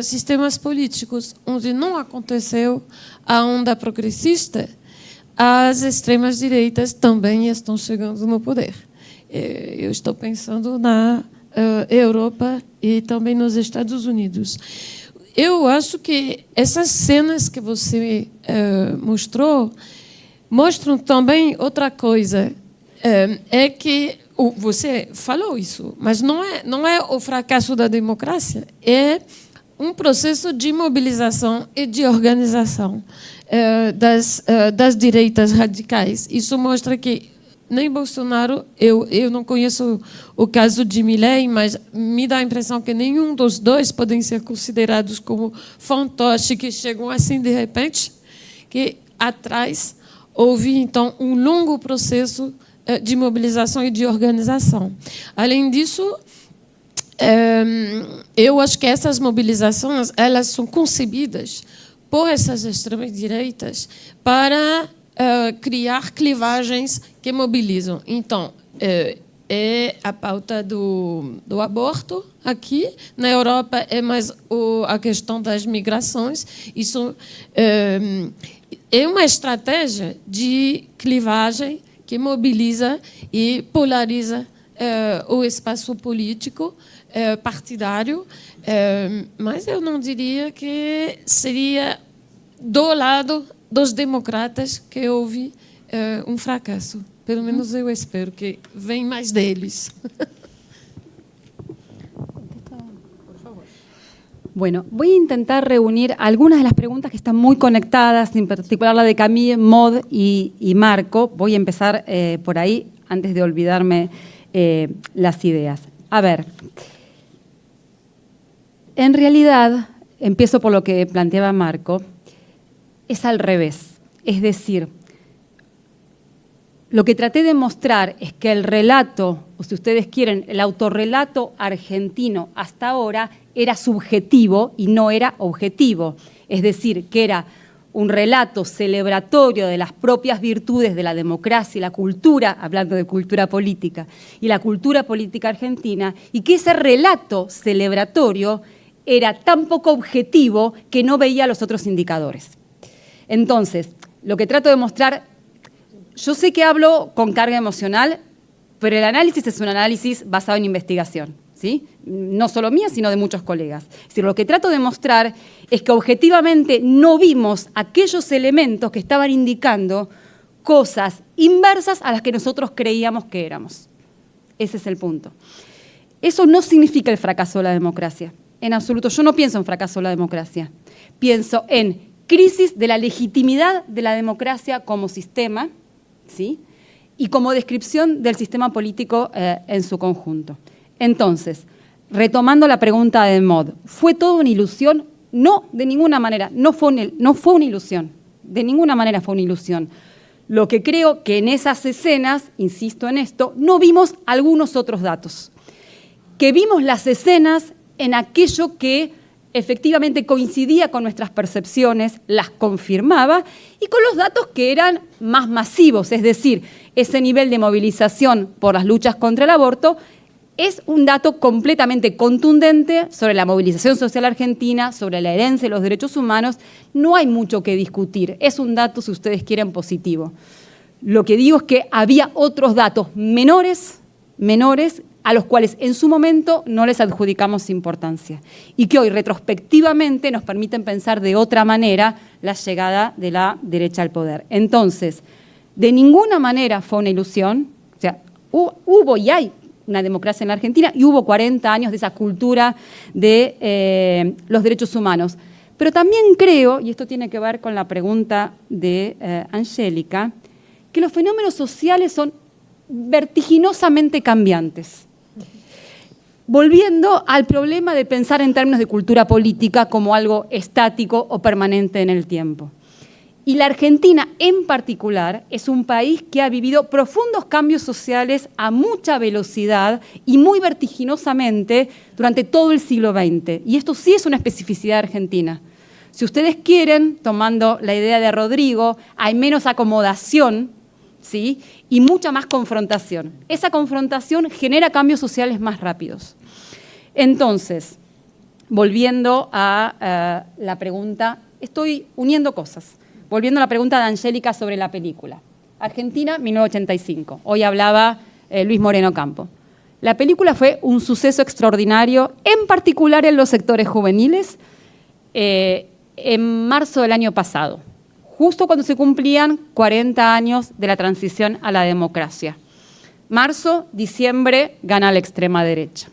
sistemas políticos onde não aconteceu a onda progressista, as extremas-direitas também estão chegando no poder. Eu estou pensando na Europa e também nos Estados Unidos. Eu acho que essas cenas que você mostrou mostram também outra coisa. É que você falou isso, mas não é o fracasso da democracia, é um processo de mobilização e de organização das direitas radicais. Isso mostra que nem Bolsonaro, eu não conheço o caso de Milei, mas me dá a impressão que nenhum dos dois podem ser considerados como fantoches que chegam assim de repente, que atrás houve, então, um longo processo de mobilização e de organização. Além disso, eu acho que essas mobilizações elas são concebidas por essas extremas-direitas para criar clivagens que mobilizam. Então, é a pauta do aborto aqui. Na Europa, é mais a questão das migrações. Isso é uma estratégia de clivagem que mobiliza e polariza o espaço político partidário, mas eu não diria que seria do lado dos democratas que houve um fracasso. Pelo menos eu espero que venha mais deles. Bueno, voy a intentar reunir algunas de las preguntas que están muy conectadas, en particular la de Camille, Maud y Marco. Voy a empezar por ahí, antes de olvidarme las ideas. A ver, en realidad, empiezo por lo que planteaba Marco, es al revés. Es decir, lo que traté de mostrar es que el relato, o si ustedes quieren, el autorrelato argentino hasta ahora era subjetivo y no era objetivo. Es decir, que era un relato celebratorio de las propias virtudes de la democracia y la cultura, hablando de cultura política, y la cultura política argentina, y que ese relato celebratorio era tan poco objetivo que no veía los otros indicadores. Entonces, lo que trato de mostrar, yo sé que hablo con carga emocional, pero el análisis es un análisis basado en investigación, ¿sí? No solo mía, sino de muchos colegas. Es decir, lo que trato de mostrar es que objetivamente no vimos aquellos elementos que estaban indicando cosas inversas a las que nosotros creíamos que éramos. Ese es el punto. Eso no significa el fracaso de la democracia. En absoluto, yo no pienso en fracaso de la democracia. Pienso en crisis de la legitimidad de la democracia como sistema, ¿sí? Y como descripción del sistema político en su conjunto. Entonces, retomando la pregunta de Maud, ¿fue todo una ilusión? No, de ninguna manera, no fue una ilusión, de ninguna manera fue una ilusión. Lo que creo que en esas escenas, insisto en esto, no vimos algunos otros datos. Que vimos las escenas en aquello que efectivamente coincidía con nuestras percepciones, las confirmaba, y con los datos que eran más masivos, es decir, ese nivel de movilización por las luchas contra el aborto es un dato completamente contundente sobre la movilización social argentina, sobre la herencia de los derechos humanos. No hay mucho que discutir, es un dato, si ustedes quieren, positivo. Lo que digo es que había otros datos menores, a los cuales en su momento no les adjudicamos importancia y que hoy retrospectivamente nos permiten pensar de otra manera la llegada de la derecha al poder. Entonces, de ninguna manera fue una ilusión, o sea, hubo y hay una democracia en la Argentina y hubo 40 años de esa cultura de los derechos humanos. Pero también creo, y esto tiene que ver con la pregunta de Angélica, que los fenómenos sociales son vertiginosamente cambiantes. Volviendo al problema de pensar en términos de cultura política como algo estático o permanente en el tiempo. Y la Argentina en particular es un país que ha vivido profundos cambios sociales a mucha velocidad y muy vertiginosamente durante todo el siglo XX. Y esto sí es una especificidad argentina. Si ustedes quieren, tomando la idea de Rodrigo, hay menos acomodación, ¿sí? Y mucha más confrontación. Esa confrontación genera cambios sociales más rápidos. Entonces, volviendo a la pregunta, estoy uniendo cosas. Volviendo a la pregunta de Angélica sobre la película. Argentina, 1985. Hoy hablaba Luis Moreno Campo. La película fue un suceso extraordinario, en particular en los sectores juveniles, en marzo del año pasado, justo cuando se cumplían 40 años de la transición a la democracia. Marzo, diciembre, gana la extrema derecha.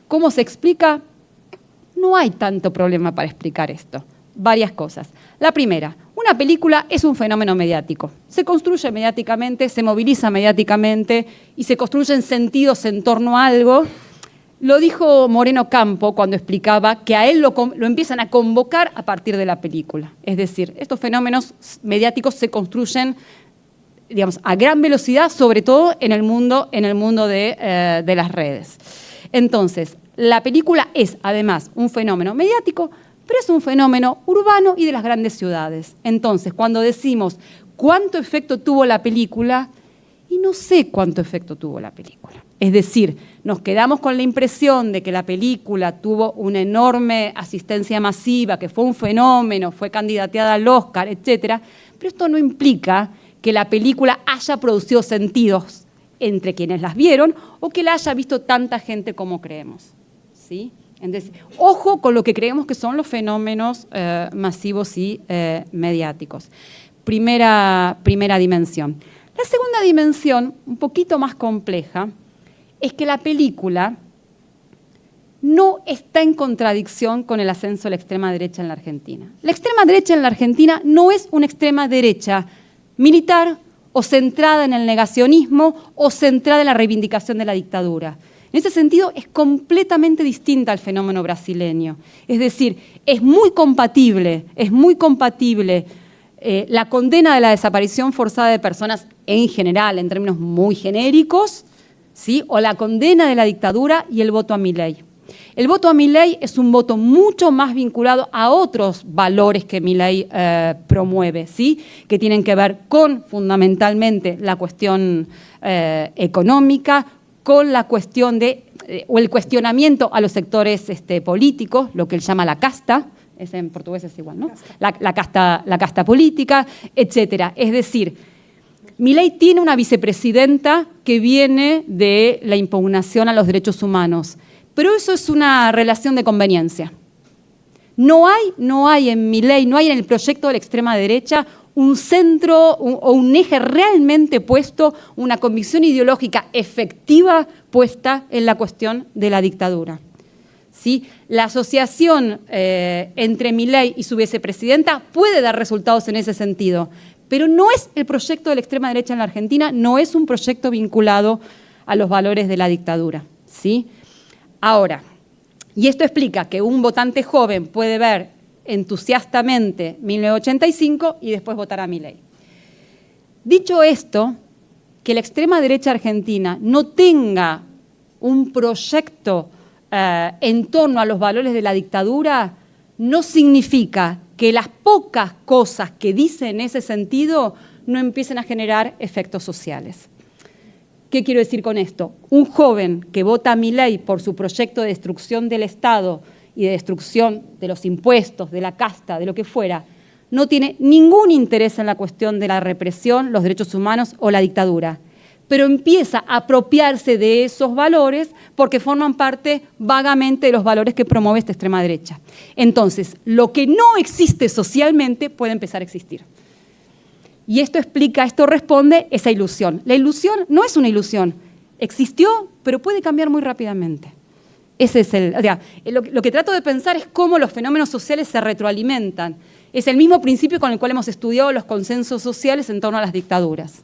¿Cómo se explica? No hay tanto problema para explicar esto. Varias cosas. La primera, una película es un fenómeno mediático. Se construye mediáticamente, se moviliza mediáticamente y se construyen sentidos en torno a algo. Lo dijo Moreno Campo cuando explicaba que a él lo empiezan a convocar a partir de la película. Es decir, estos fenómenos mediáticos se construyen, digamos, a gran velocidad, sobre todo en el mundo de las redes. Entonces, la película es, además, un fenómeno mediático, pero es un fenómeno urbano y de las grandes ciudades. Entonces, cuando decimos cuánto efecto tuvo la película, y no sé cuánto efecto tuvo la película. Es decir, nos quedamos con la impresión de que la película tuvo una enorme asistencia masiva, que fue un fenómeno, fue candidateada al Oscar, etc. Pero esto no implica que la película haya producido sentidos entre quienes las vieron o que la haya visto tanta gente como creemos, ¿sí? Entonces, ojo con lo que creemos que son los fenómenos masivos y mediáticos. Primera dimensión. La segunda dimensión, un poquito más compleja, es que la película no está en contradicción con el ascenso de la extrema derecha en la Argentina. La extrema derecha en la Argentina no es una extrema derecha militar o centrada en el negacionismo o centrada en la reivindicación de la dictadura. En ese sentido, es completamente distinta al fenómeno brasileño. Es decir, es muy compatible la condena de la desaparición forzada de personas en general, en términos muy genéricos, ¿sí? O la condena de la dictadura y el voto a Milei. El voto a Milei es un voto mucho más vinculado a otros valores que Milei promueve, ¿sí? Que tienen que ver con, fundamentalmente, la cuestión económica, con la cuestión o el cuestionamiento a los sectores políticos, lo que él llama la casta, en portugués es igual, ¿no? La casta política, etcétera. Es decir, Milei tiene una vicepresidenta que viene de la impugnación a los derechos humanos, pero eso es una relación de conveniencia. No hay en Milei, no hay en el proyecto de la extrema derecha un centro o un eje realmente puesto, una convicción ideológica efectiva puesta en la cuestión de la dictadura. ¿Sí? La asociación entre Milei y su vicepresidenta puede dar resultados en ese sentido, pero no es el proyecto de la extrema derecha en la Argentina, no es un proyecto vinculado a los valores de la dictadura, ¿sí? Ahora, y esto explica que un votante joven puede ver entusiastamente 1985 y después votar a Milei. Dicho esto, que la extrema derecha argentina no tenga un proyecto en torno a los valores de la dictadura no significa que las pocas cosas que dice en ese sentido no empiecen a generar efectos sociales. ¿Qué quiero decir con esto? Un joven que vota a Milei por su proyecto de destrucción del Estado y de destrucción de los impuestos, de la casta, de lo que fuera, no tiene ningún interés en la cuestión de la represión, los derechos humanos o la dictadura, pero empieza a apropiarse de esos valores porque forman parte vagamente de los valores que promueve esta extrema derecha. Entonces, lo que no existe socialmente puede empezar a existir. Y esto explica, esto responde esa ilusión. La ilusión no es una ilusión, existió, pero puede cambiar muy rápidamente. Ese es lo que trato de pensar es cómo los fenómenos sociales se retroalimentan. Es el mismo principio con el cual hemos estudiado los consensos sociales en torno a las dictaduras.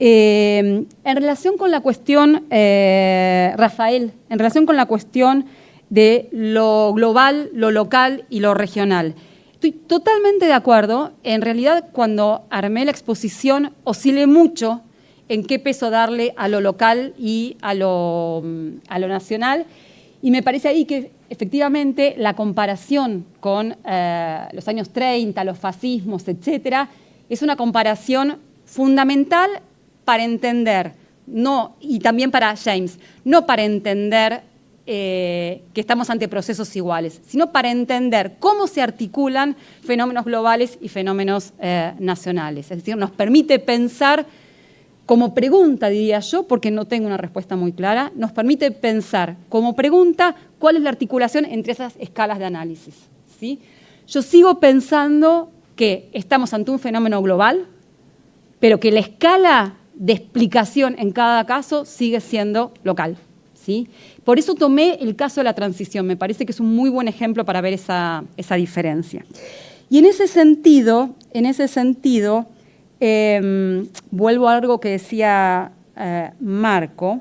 En relación con la cuestión, Rafael, en relación con la cuestión de lo global, lo local y lo regional, estoy totalmente de acuerdo. En realidad, cuando armé la exposición, oscilé mucho en qué peso darle a lo local y a lo nacional, y me parece ahí que efectivamente la comparación con los años 30, los fascismos, etcétera, es una comparación fundamental para entender, y también para James, no para entender que estamos ante procesos iguales, sino para entender cómo se articulan fenómenos globales y fenómenos nacionales. Es decir, nos permite pensar, como pregunta diría yo, porque no tengo una respuesta muy clara, nos permite pensar como pregunta cuál es la articulación entre esas escalas de análisis, ¿sí? Yo sigo pensando que estamos ante un fenómeno global, pero que la escala de explicación en cada caso sigue siendo local, ¿sí? Por eso tomé el caso de la transición, me parece que es un muy buen ejemplo para ver esa diferencia. Y en ese sentido, vuelvo a algo que decía Marco,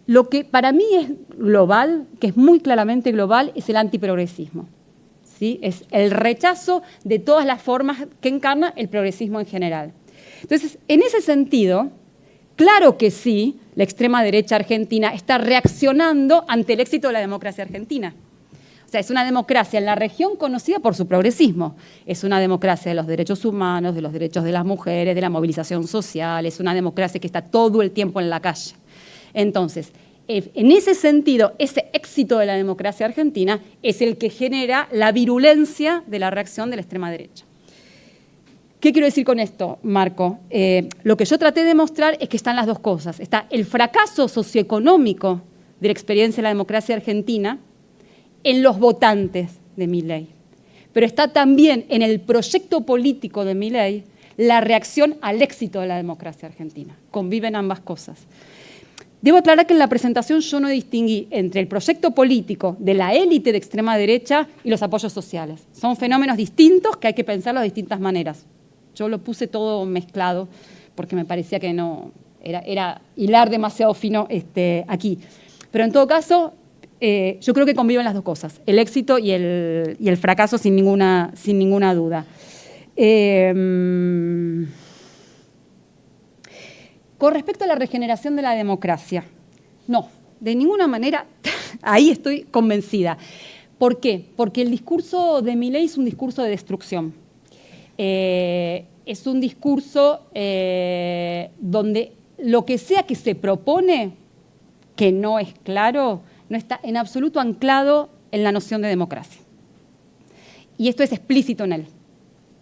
lo que para mí es global, que es muy claramente global, es el antiprogresismo. ¿Sí? Es el rechazo de todas las formas que encarna el progresismo en general. Entonces, en ese sentido, claro que sí, la extrema derecha argentina está reaccionando ante el éxito de la democracia argentina. O sea, es una democracia en la región conocida por su progresismo. Es una democracia de los derechos humanos, de los derechos de las mujeres, de la movilización social, es una democracia que está todo el tiempo en la calle. Entonces, en ese sentido, ese éxito de la democracia argentina es el que genera la virulencia de la reacción de la extrema derecha. ¿Qué quiero decir con esto, Marco? Lo que yo traté de mostrar es que están las dos cosas. Está el fracaso socioeconómico de la experiencia de la democracia argentina en los votantes de Milei, pero está también en el proyecto político de Milei la reacción al éxito de la democracia argentina. Conviven ambas cosas. Debo aclarar que en la presentación yo no distinguí entre el proyecto político de la élite de extrema derecha y los apoyos sociales. Son fenómenos distintos que hay que pensarlo de distintas maneras. Yo lo puse todo mezclado porque me parecía que no era hilar demasiado fino aquí. Pero en todo caso, yo creo que conviven las dos cosas, el éxito y el fracaso sin ninguna duda. Con respecto a la regeneración de la democracia, no, de ninguna manera, ahí estoy convencida. ¿Por qué? Porque el discurso de Milei es un discurso de destrucción. Es un discurso donde lo que sea que se propone, que no es claro, no está en absoluto anclado en la noción de democracia. Y esto es explícito en él.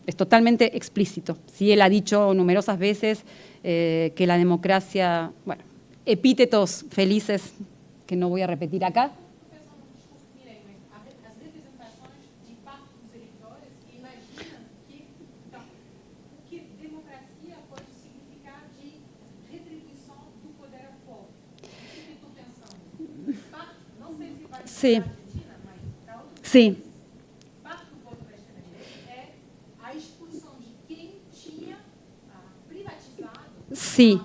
Es totalmente explícito. Sí, él ha dicho numerosas veces que la democracia, bueno, epítetos felices que no voy a repetir acá. Sí. Sí. Sí.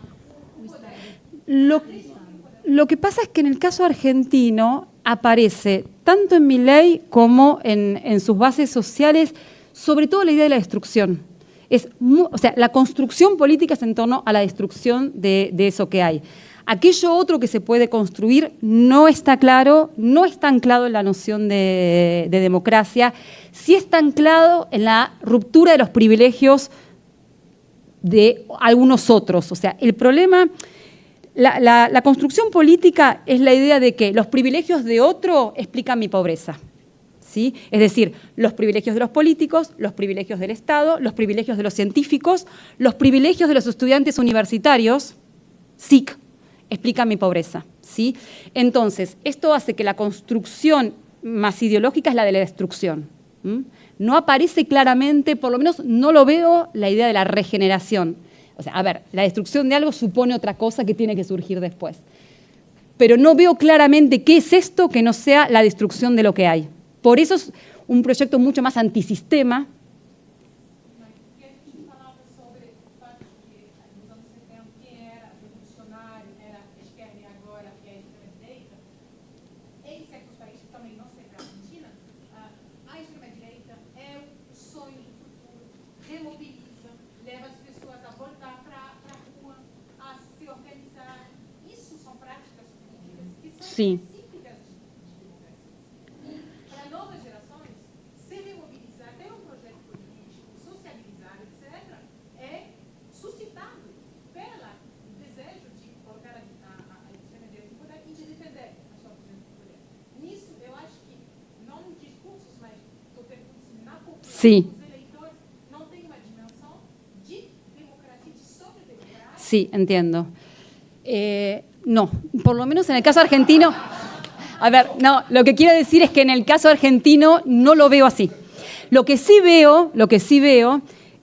Lo que pasa es que en el caso argentino aparece tanto en Milei como en sus bases sociales, sobre todo la idea de la destrucción. O sea, la construcción política es en torno a la destrucción de eso que hay. Aquello otro que se puede construir no está claro, no está anclado en la noción de democracia, sí está anclado en la ruptura de los privilegios de algunos otros. O sea, el problema, la construcción política es la idea de que los privilegios de otro explican mi pobreza. ¿Sí? Es decir, los privilegios de los políticos, los privilegios del Estado, los privilegios de los científicos, los privilegios de los estudiantes universitarios, SIC, explican mi pobreza. ¿Sí? Entonces, esto hace que la construcción más ideológica es la de la destrucción. No aparece claramente, por lo menos no lo veo, la idea de la regeneración. O sea, a ver, la destrucción de algo supone otra cosa que tiene que surgir después. Pero no veo claramente qué es esto que no sea la destrucción de lo que hay. Por eso es un proyecto mucho más antisistema. Sí. Sí. Sí, entiendo. No, por lo menos en el caso argentino. A ver, no, lo que quiero decir es que en el caso argentino no lo veo así. Lo que sí veo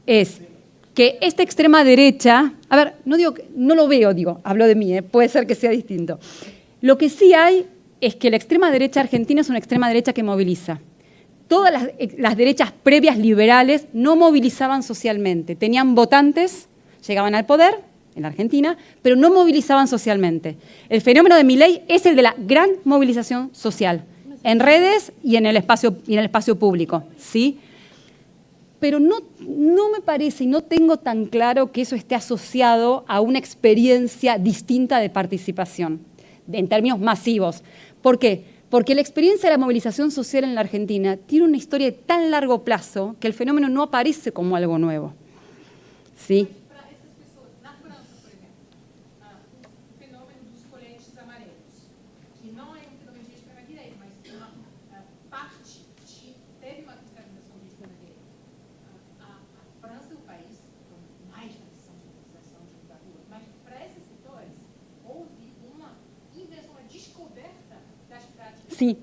es que esta extrema derecha, a ver, no digo, no lo veo, digo, hablo de mí, puede ser que sea distinto. Lo que sí hay es que la extrema derecha argentina es una extrema derecha que moviliza. Todas las derechas previas liberales no movilizaban socialmente. Tenían votantes, llegaban al poder en la Argentina, pero no movilizaban socialmente. El fenómeno de Milei es el de la gran movilización social, en redes y en el espacio público, ¿sí? Pero no me parece y no tengo tan claro que eso esté asociado a una experiencia distinta de participación, en términos masivos. ¿Por qué? Porque la experiencia de la movilización social en la Argentina tiene una historia de tan largo plazo que el fenómeno no aparece como algo nuevo. ¿Sí? Sí.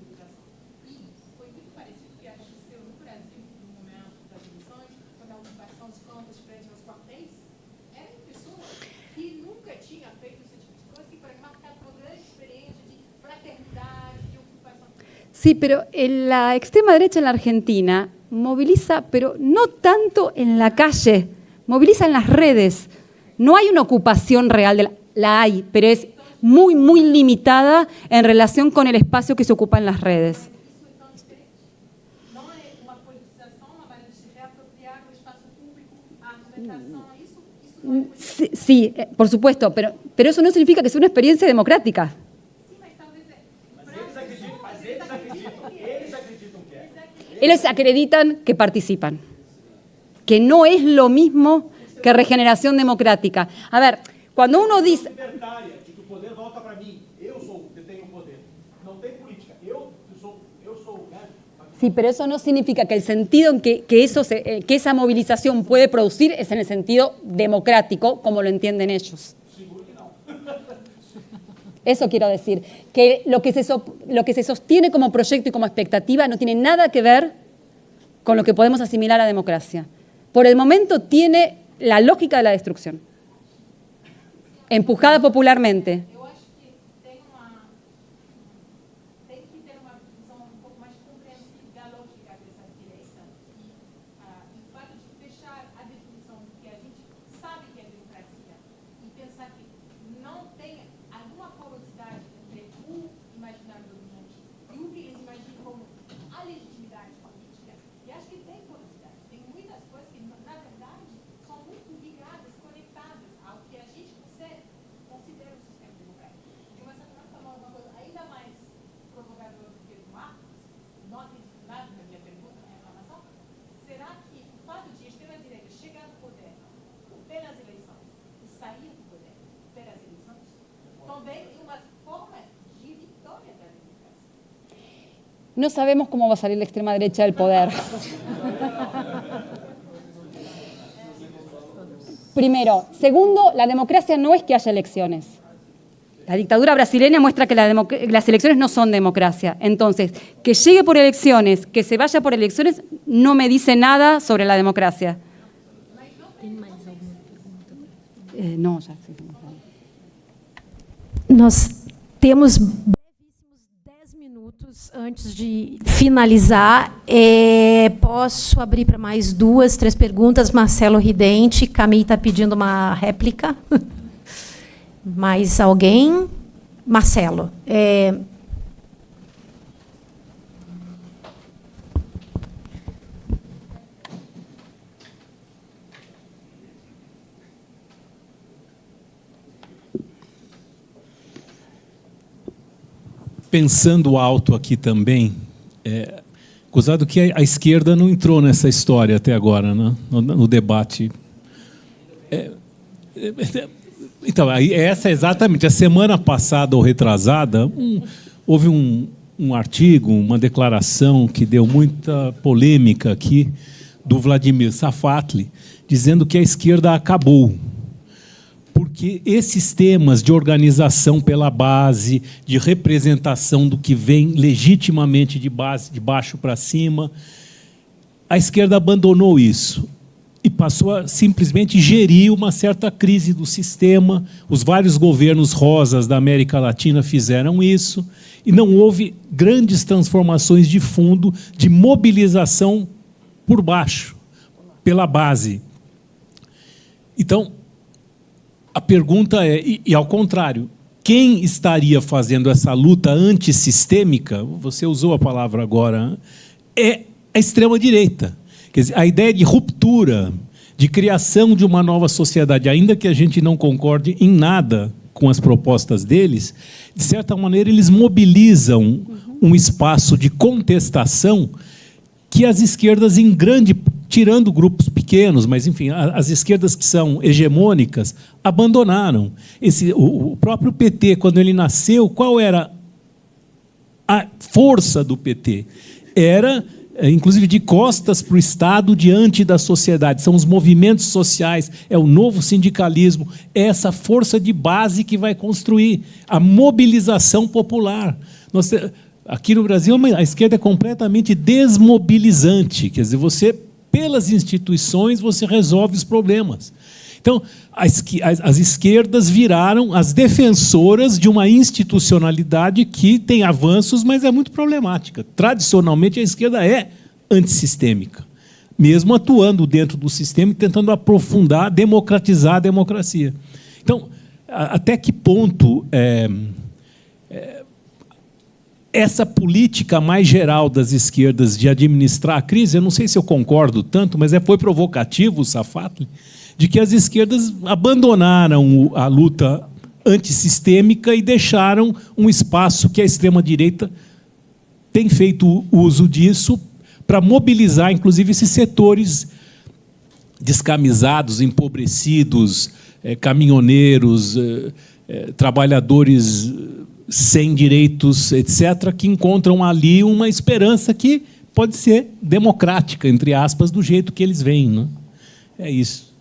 Sí, pero la extrema derecha en la Argentina moviliza, pero no tanto en la calle, moviliza en las redes. No hay una ocupación real, la hay, pero es muy, muy limitada en relación con el espacio que se ocupa en las redes. Sí, por supuesto, pero eso no significa que sea una experiencia democrática. Ellos acreditan que participan, que no es lo mismo que regeneración democrática. A ver, cuando uno dice... Sí, pero eso no significa que el sentido en que esa movilización puede producir es en el sentido democrático, como lo entienden ellos. Eso quiero decir, que lo que se sostiene como proyecto y como expectativa no tiene nada que ver con lo que podemos asimilar a democracia. Por el momento tiene la lógica de la destrucción, empujada popularmente. no sabemos cómo va a salir la extrema derecha del poder. Primero. Segundo, la democracia no es que haya elecciones. La dictadura brasileña muestra que las elecciones no son democracia. Entonces, que llegue por elecciones, que se vaya por elecciones, no me dice nada sobre la democracia. No, ya sí. Nós temos brevíssimos 10 minutos antes de finalizar. Posso abrir para mais 2, 3 perguntas? Marcelo Ridente, Camille está pedindo uma réplica. Mais alguém? Marcelo. Pensando alto aqui também, gozado que a esquerda não entrou nessa história até agora, né? no debate. Então, essa é exatamente. A semana passada ou retrasada, houve um artigo, uma declaração que deu muita polêmica aqui, do Vladimir Safatli, dizendo que a esquerda acabou. Porque esses temas de organização pela base, de representação do que vem legitimamente de baixo para cima, a esquerda abandonou isso e passou a simplesmente gerir uma certa crise do sistema. Os vários governos rosas da América Latina fizeram isso e não houve grandes transformações de fundo, de mobilização por baixo, pela base. Então, a pergunta é, e ao contrário, quem estaria fazendo essa luta antissistêmica, você usou a palavra agora, é a extrema-direita. Quer dizer, a ideia de ruptura, de criação de uma nova sociedade, ainda que a gente não concorde em nada com as propostas deles, de certa maneira eles mobilizam um espaço de contestação que as esquerdas em grande, tirando grupos pequenos, mas enfim, as esquerdas que são hegemônicas abandonaram. O próprio PT, quando ele nasceu, qual era a força do PT? Era, inclusive, de costas para o Estado diante da sociedade. São os movimentos sociais, é o novo sindicalismo, é essa força de base que vai construir a mobilização popular. Aqui no Brasil, a esquerda é completamente desmobilizante. Quer dizer, pelas instituições, você resolve os problemas. Então, as esquerdas viraram as defensoras de uma institucionalidade que tem avanços, mas é muito problemática. Tradicionalmente, a esquerda é antissistêmica, mesmo atuando dentro do sistema e tentando aprofundar, democratizar a democracia. Então, até que ponto essa política mais geral das esquerdas de administrar a crise, eu não sei se eu concordo tanto, mas foi provocativo o Safatli, de que as esquerdas abandonaram a luta antissistêmica e deixaram um espaço que a extrema-direita tem feito uso disso para mobilizar, inclusive, esses setores descamisados, empobrecidos, caminhoneiros, trabalhadores sem direitos, etc., que encontram ali uma esperança que pode ser democrática, entre aspas, do jeito que eles veem, né? É isso.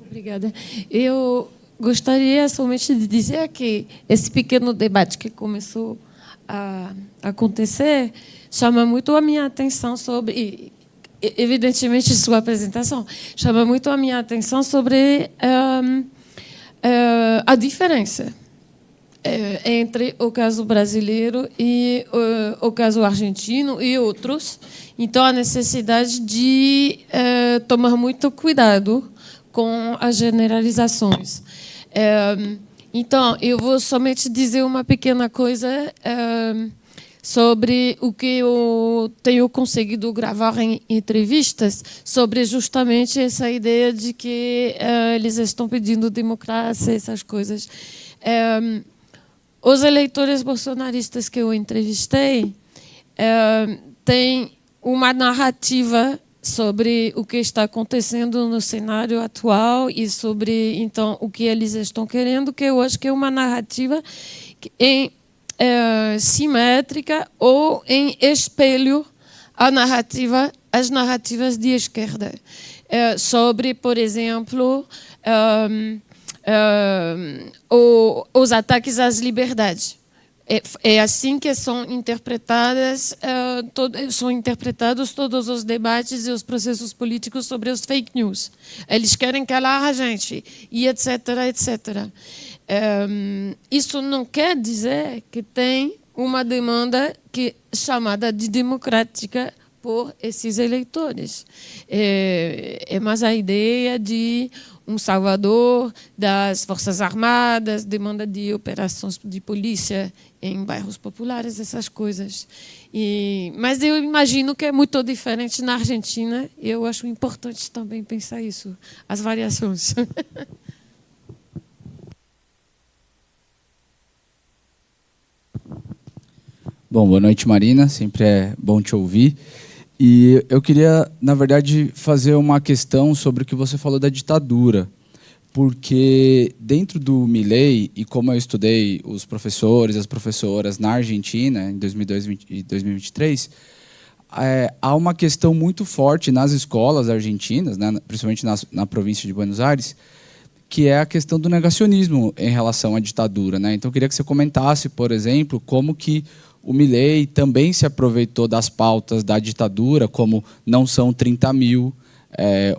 Obrigada. Eu gostaria somente de dizer que esse pequeno debate que começou a acontecer chama muito a minha atenção sobre... Evidentemente, sua apresentação chama muito a minha atenção sobre a diferença entre o caso brasileiro e o caso argentino e outros. Então, a necessidade de tomar muito cuidado com as generalizações. Então, eu vou somente dizer uma pequena coisa sobre o que eu tenho conseguido gravar em entrevistas, sobre justamente essa ideia de que eles estão pedindo democracia, essas coisas. Os eleitores bolsonaristas que eu entrevistei têm uma narrativa sobre o que está acontecendo no cenário atual e sobre, então, o que eles estão querendo, que eu acho que é uma narrativa simétrica ou em espelho as narrativas de esquerda. Sobre, por exemplo, os ataques às liberdades. É assim que são interpretados todos os debates e os processos políticos sobre os fake news. Eles querem calar a gente, e etc, etc. Isso não quer dizer que tem uma demanda chamada de democrática por esses eleitores. É mais a ideia de um salvador das Forças Armadas, demanda de operações de polícia em bairros populares, essas coisas. Mas eu imagino que é muito diferente na Argentina, e eu acho importante também pensar isso, as variações. Bom, boa noite, Marina. Sempre é bom te ouvir. E eu queria, na verdade, fazer uma questão sobre o que você falou da ditadura. Porque dentro do Milei, e como eu estudei os professores, as professoras na Argentina, em 2002 e 2023, há uma questão muito forte nas escolas argentinas, né, principalmente na província de Buenos Aires, que é a questão do negacionismo em relação à ditadura, né? Então, eu queria que você comentasse, por exemplo, como que o Milei também se aproveitou das pautas da ditadura, como não são 30 mil,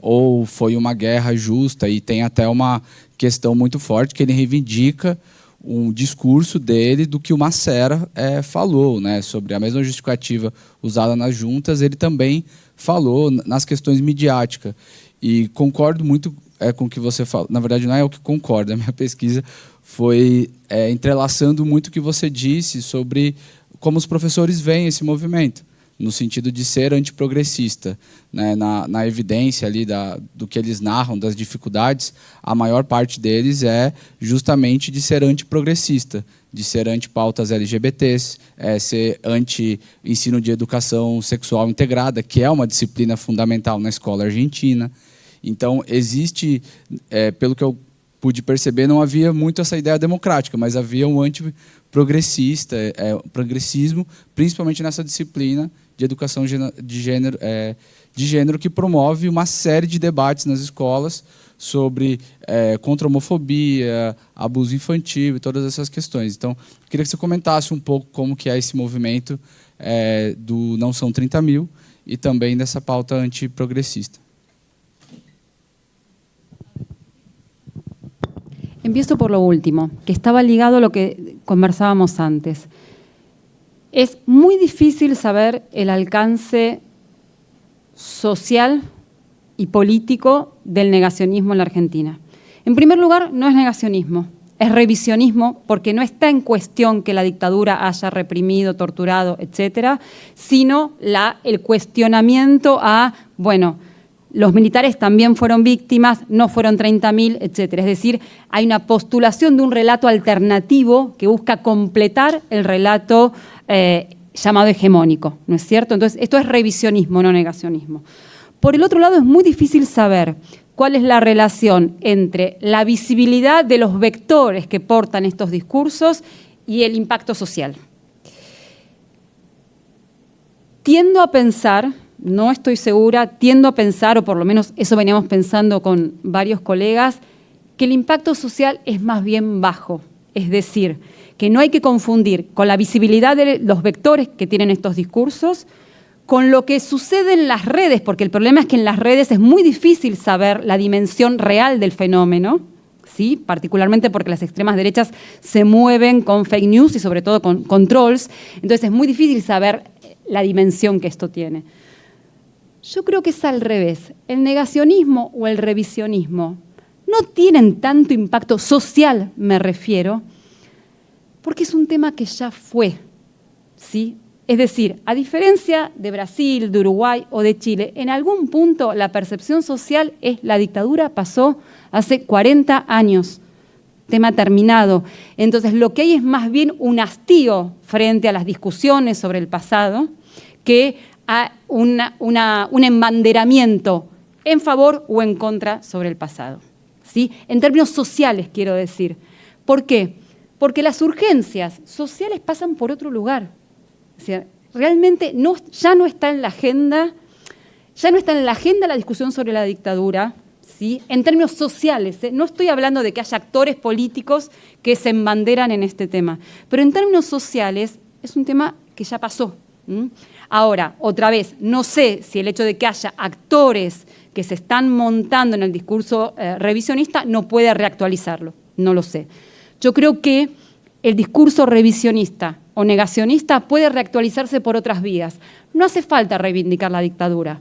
ou foi uma guerra justa, e tem até uma questão muito forte que ele reivindica um discurso dele do que o Macera falou, né, sobre a mesma justificativa usada nas juntas, ele também falou nas questões midiáticas. E concordo muito com o que você falou. Na verdade, não é o que concordo, a minha pesquisa foi entrelaçando muito o que você disse sobre como os professores veem esse movimento, no sentido de ser antiprogressista, né? Na evidência ali do que eles narram, das dificuldades, a maior parte deles é justamente de ser antiprogressista, de ser anti-pautas LGBTs, ser anti-ensino de educação sexual integrada, que é uma disciplina fundamental na escola argentina. Então, existe, pelo que eu pude perceber, não havia muito essa ideia democrática, mas havia um antiprogressista, progressismo, principalmente nessa disciplina de educação de gênero, que promove uma série de debates nas escolas sobre contra a homofobia, abuso infantil e todas essas questões. Então, queria que você comentasse um pouco como que é esse movimento do Não São 30 Mil e também dessa pauta antiprogressista. Empiezo por lo último, que estaba ligado a lo que conversábamos antes. Es muy difícil saber el alcance social y político del negacionismo en la Argentina. En primer lugar, no es negacionismo, es revisionismo, porque no está en cuestión que la dictadura haya reprimido, torturado, etcétera, sino el cuestionamiento a, bueno, los militares también fueron víctimas, no fueron 30.000, etc. Es decir, hay una postulación de un relato alternativo que busca completar el relato llamado hegemónico, ¿no es cierto? Entonces, esto es revisionismo, no negacionismo. Por el otro lado, es muy difícil saber cuál es la relación entre la visibilidad de los vectores que portan estos discursos y el impacto social. Tiendo a pensar, no estoy segura, tiendo a pensar, o por lo menos eso veníamos pensando con varios colegas, que el impacto social es más bien bajo. Es decir, que no hay que confundir con la visibilidad de los vectores que tienen estos discursos con lo que sucede en las redes, porque el problema es que en las redes es muy difícil saber la dimensión real del fenómeno, ¿sí? Particularmente porque las extremas derechas se mueven con fake news y sobre todo con trolls, entonces es muy difícil saber la dimensión que esto tiene. Yo creo que es al revés. El negacionismo o el revisionismo no tienen tanto impacto social, me refiero, porque es un tema que ya fue, ¿sí? Es decir, a diferencia de Brasil, de Uruguay o de Chile, en algún punto la percepción social es la dictadura pasó hace 40 años, tema terminado. Entonces, lo que hay es más bien un hastío frente a las discusiones sobre el pasado que a un embanderamiento en favor o en contra sobre el pasado. ¿Sí? En términos sociales, quiero decir. ¿Por qué? Porque las urgencias sociales pasan por otro lugar. O sea, realmente ya no está en la agenda la discusión sobre la dictadura, ¿sí? En términos sociales. No estoy hablando de que haya actores políticos que se embanderan en este tema, pero en términos sociales es un tema que ya pasó. Ahora, otra vez, no sé si el hecho de que haya actores que se están montando en el discurso revisionista no puede reactualizarlo, no lo sé. Yo creo que el discurso revisionista o negacionista puede reactualizarse por otras vías. No hace falta reivindicar la dictadura.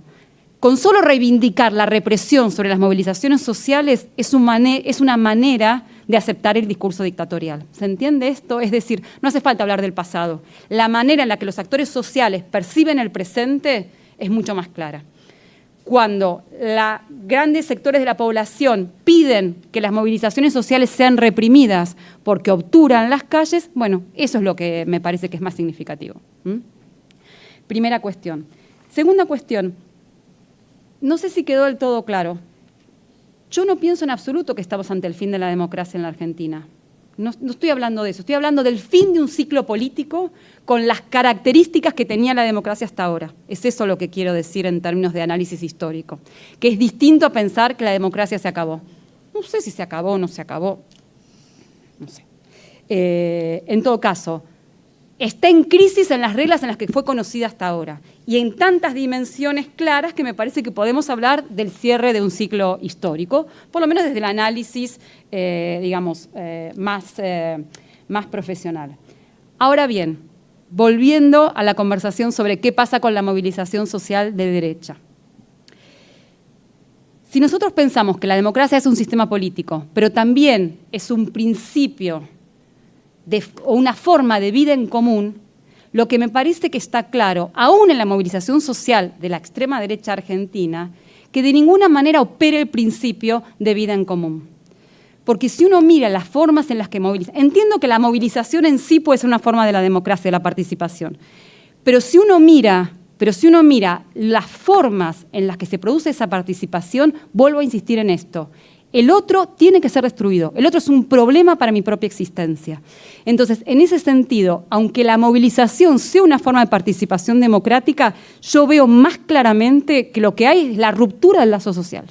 Con solo reivindicar la represión sobre las movilizaciones sociales es una manera de aceptar el discurso dictatorial. ¿Se entiende esto? Es decir, no hace falta hablar del pasado. La manera en la que los actores sociales perciben el presente es mucho más clara. Cuando grandes sectores de la población piden que las movilizaciones sociales sean reprimidas porque obturan las calles, bueno, eso es lo que me parece que es más significativo. Primera cuestión. Segunda cuestión. No sé si quedó del todo claro. Yo no pienso en absoluto que estamos ante el fin de la democracia en la Argentina. No estoy hablando de eso. Estoy hablando del fin de un ciclo político con las características que tenía la democracia hasta ahora. Es eso lo que quiero decir en términos de análisis histórico. Que es distinto a pensar que la democracia se acabó. No sé si se acabó o no se acabó. No sé. En todo caso, está en crisis en las reglas en las que fue conocida hasta ahora y en tantas dimensiones claras que me parece que podemos hablar del cierre de un ciclo histórico, por lo menos desde el análisis, más profesional. Ahora bien, volviendo a la conversación sobre qué pasa con la movilización social de derecha. Si nosotros pensamos que la democracia es un sistema político, pero también es un principio o una forma de vida en común, lo que me parece que está claro, aún en la movilización social de la extrema derecha argentina, que de ninguna manera opera el principio de vida en común. Porque si uno mira las formas en las que moviliza, entiendo que la movilización en sí puede ser una forma de la democracia, de la participación, pero si uno mira las formas en las que se produce esa participación, vuelvo a insistir en esto. El otro tiene que ser destruido. El otro es un problema para mi propia existencia. Entonces, en ese sentido, aunque la movilización sea una forma de participación democrática, yo veo más claramente que lo que hay es la ruptura del lazo social.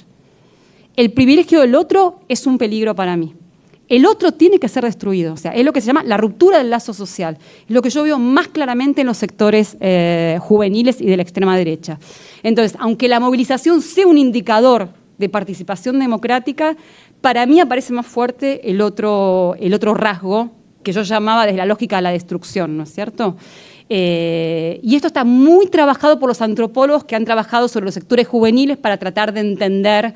El privilegio del otro es un peligro para mí. El otro tiene que ser destruido. O sea, es lo que se llama la ruptura del lazo social. Es lo que yo veo más claramente en los sectores juveniles y de la extrema derecha. Entonces, aunque la movilización sea un indicador de participación democrática, para mí aparece más fuerte el otro rasgo que yo llamaba desde la lógica de la destrucción, ¿no es cierto? Y esto está muy trabajado por los antropólogos que han trabajado sobre los sectores juveniles para tratar de entender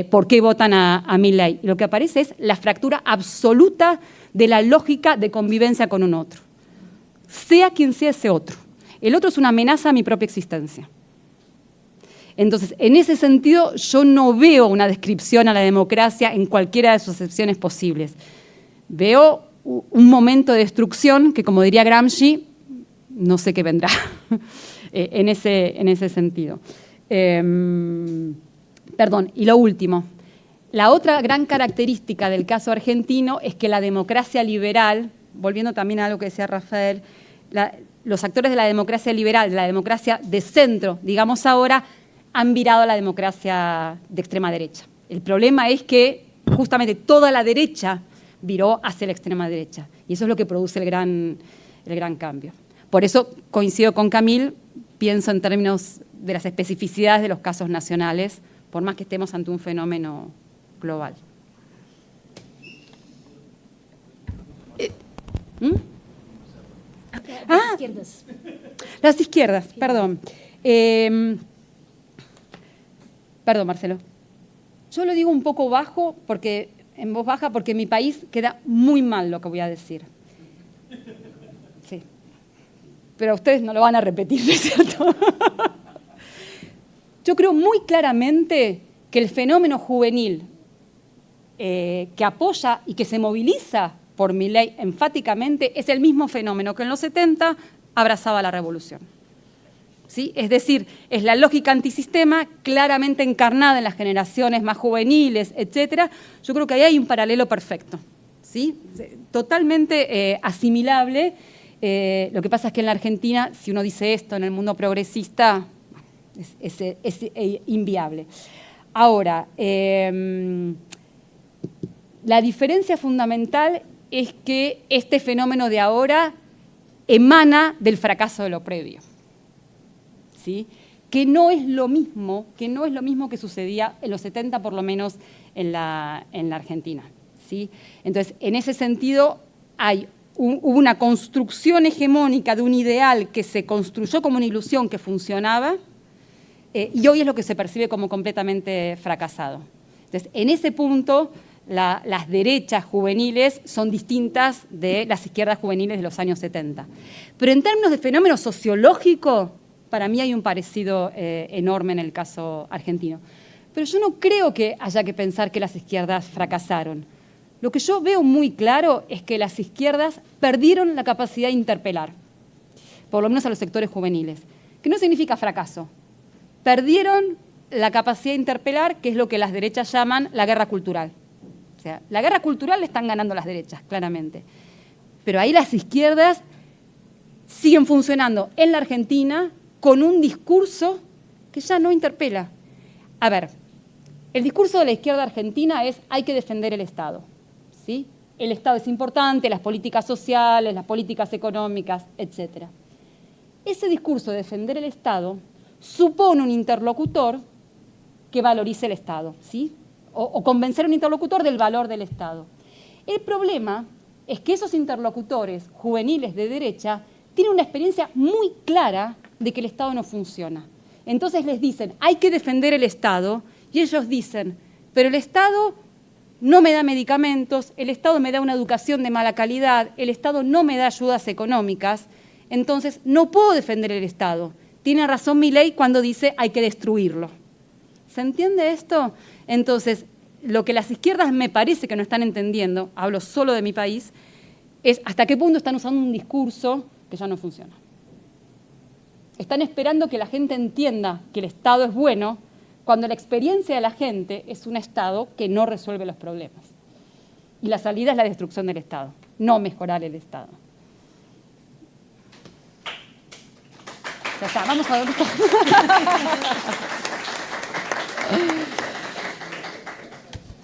por qué votan a Milei. Lo que aparece es la fractura absoluta de la lógica de convivencia con un otro. Sea quien sea ese otro. El otro es una amenaza a mi propia existencia. Entonces, en ese sentido, yo no veo una descripción a la democracia en cualquiera de sus acepciones posibles. Veo un momento de destrucción que, como diría Gramsci, no sé qué vendrá en ese sentido. Perdón, y lo último. La otra gran característica del caso argentino es que la democracia liberal, volviendo también a algo que decía Rafael, los actores de la democracia liberal, de la democracia de centro, digamos ahora, han virado a la democracia de extrema derecha. El problema es que justamente toda la derecha viró hacia la extrema derecha. Y eso es lo que produce el gran cambio. Por eso coincido con Camille, pienso en términos de las especificidades de los casos nacionales, por más que estemos ante un fenómeno global. Las izquierdas. Las izquierdas, perdón. Perdón, Marcelo. Yo lo digo un poco bajo, en voz baja, porque en mi país queda muy mal lo que voy a decir. Sí. Pero ustedes no lo van a repetir, ¿no es cierto? Yo creo muy claramente que el fenómeno juvenil que apoya y que se moviliza por Milei enfáticamente es el mismo fenómeno que en los 70 abrazaba la revolución. ¿sí? Es decir, es la lógica antisistema claramente encarnada en las generaciones más juveniles, etc. Yo creo que ahí hay un paralelo perfecto, ¿sí? Totalmente asimilable. Lo que pasa es que en la Argentina, si uno dice esto en el mundo progresista, es inviable. Ahora, la diferencia fundamental es que este fenómeno de ahora emana del fracaso de lo previo, ¿sí? Que no es lo mismo que sucedía en los 70, por lo menos en la Argentina, ¿sí? Entonces, en ese sentido, hubo una construcción hegemónica de un ideal que se construyó como una ilusión que funcionaba, y hoy es lo que se percibe como completamente fracasado. Entonces, en ese punto, las derechas juveniles son distintas de las izquierdas juveniles de los años 70. Pero en términos de fenómeno sociológico, para mí hay un parecido enorme en el caso argentino. Pero yo no creo que haya que pensar que las izquierdas fracasaron. Lo que yo veo muy claro es que las izquierdas perdieron la capacidad de interpelar, por lo menos a los sectores juveniles, que no significa fracaso. Perdieron la capacidad de interpelar, que es lo que las derechas llaman la guerra cultural. O sea, la guerra cultural le están ganando las derechas, claramente. Pero ahí las izquierdas siguen funcionando en la Argentina con un discurso que ya no interpela. A ver, el discurso de la izquierda argentina es hay que defender el Estado, ¿sí? El Estado es importante, las políticas sociales, las políticas económicas, etc. Ese discurso de defender el Estado supone un interlocutor que valorice el Estado, ¿sí? O convencer a un interlocutor del valor del Estado. El problema es que esos interlocutores juveniles de derecha tienen una experiencia muy clara de que el Estado no funciona. Entonces les dicen, hay que defender el Estado, y ellos dicen, pero el Estado no me da medicamentos, el Estado me da una educación de mala calidad, el Estado no me da ayudas económicas, entonces no puedo defender el Estado. Tiene razón Milei cuando dice hay que destruirlo. ¿Se entiende esto? Entonces, lo que las izquierdas me parece que no están entendiendo, hablo solo de mi país, es hasta qué punto están usando un discurso que ya no funciona. Están esperando que la gente entienda que el Estado es bueno, cuando la experiencia de la gente es un Estado que no resuelve los problemas. Y la salida es la destrucción del Estado, no mejorar el Estado. Ya está, vamos a ver.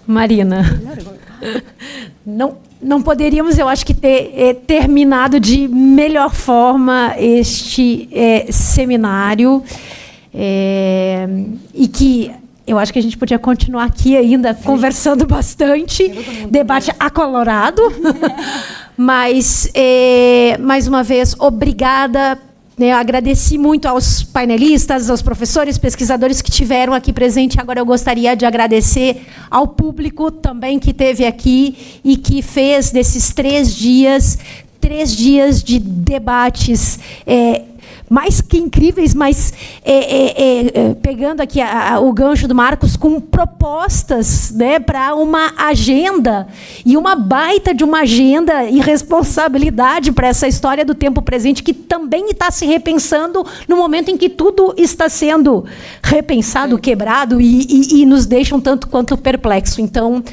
Marina, não poderíamos, eu acho que ter terminado de melhor forma este seminário, e que eu acho que a gente podia continuar aqui ainda conversando bastante, debate acolorado, mas, mais uma vez, obrigada. Eu agradeci muito aos painelistas, aos professores, pesquisadores que tiveram aqui presente. Agora eu gostaria de agradecer ao público também que esteve aqui e que fez desses 3 dias de debates mais que incríveis, mas pegando aqui o gancho do Marcos, com propostas, né, para uma agenda, e uma baita de uma agenda e responsabilidade para essa história do tempo presente, que também está se repensando no momento em que tudo está sendo repensado, quebrado, e nos deixa um tanto quanto perplexo. Então,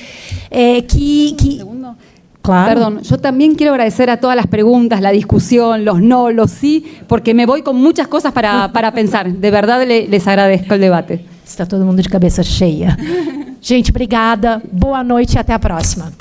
Claro. Perdón, yo también quiero agradecer a todas las preguntas, la discusión, los no, los sí, porque me voy con muchas cosas para pensar. De verdad les agradezco el debate. Está todo mundo de cabeça cheia. Gente, obrigada. Boa noite e até a próxima.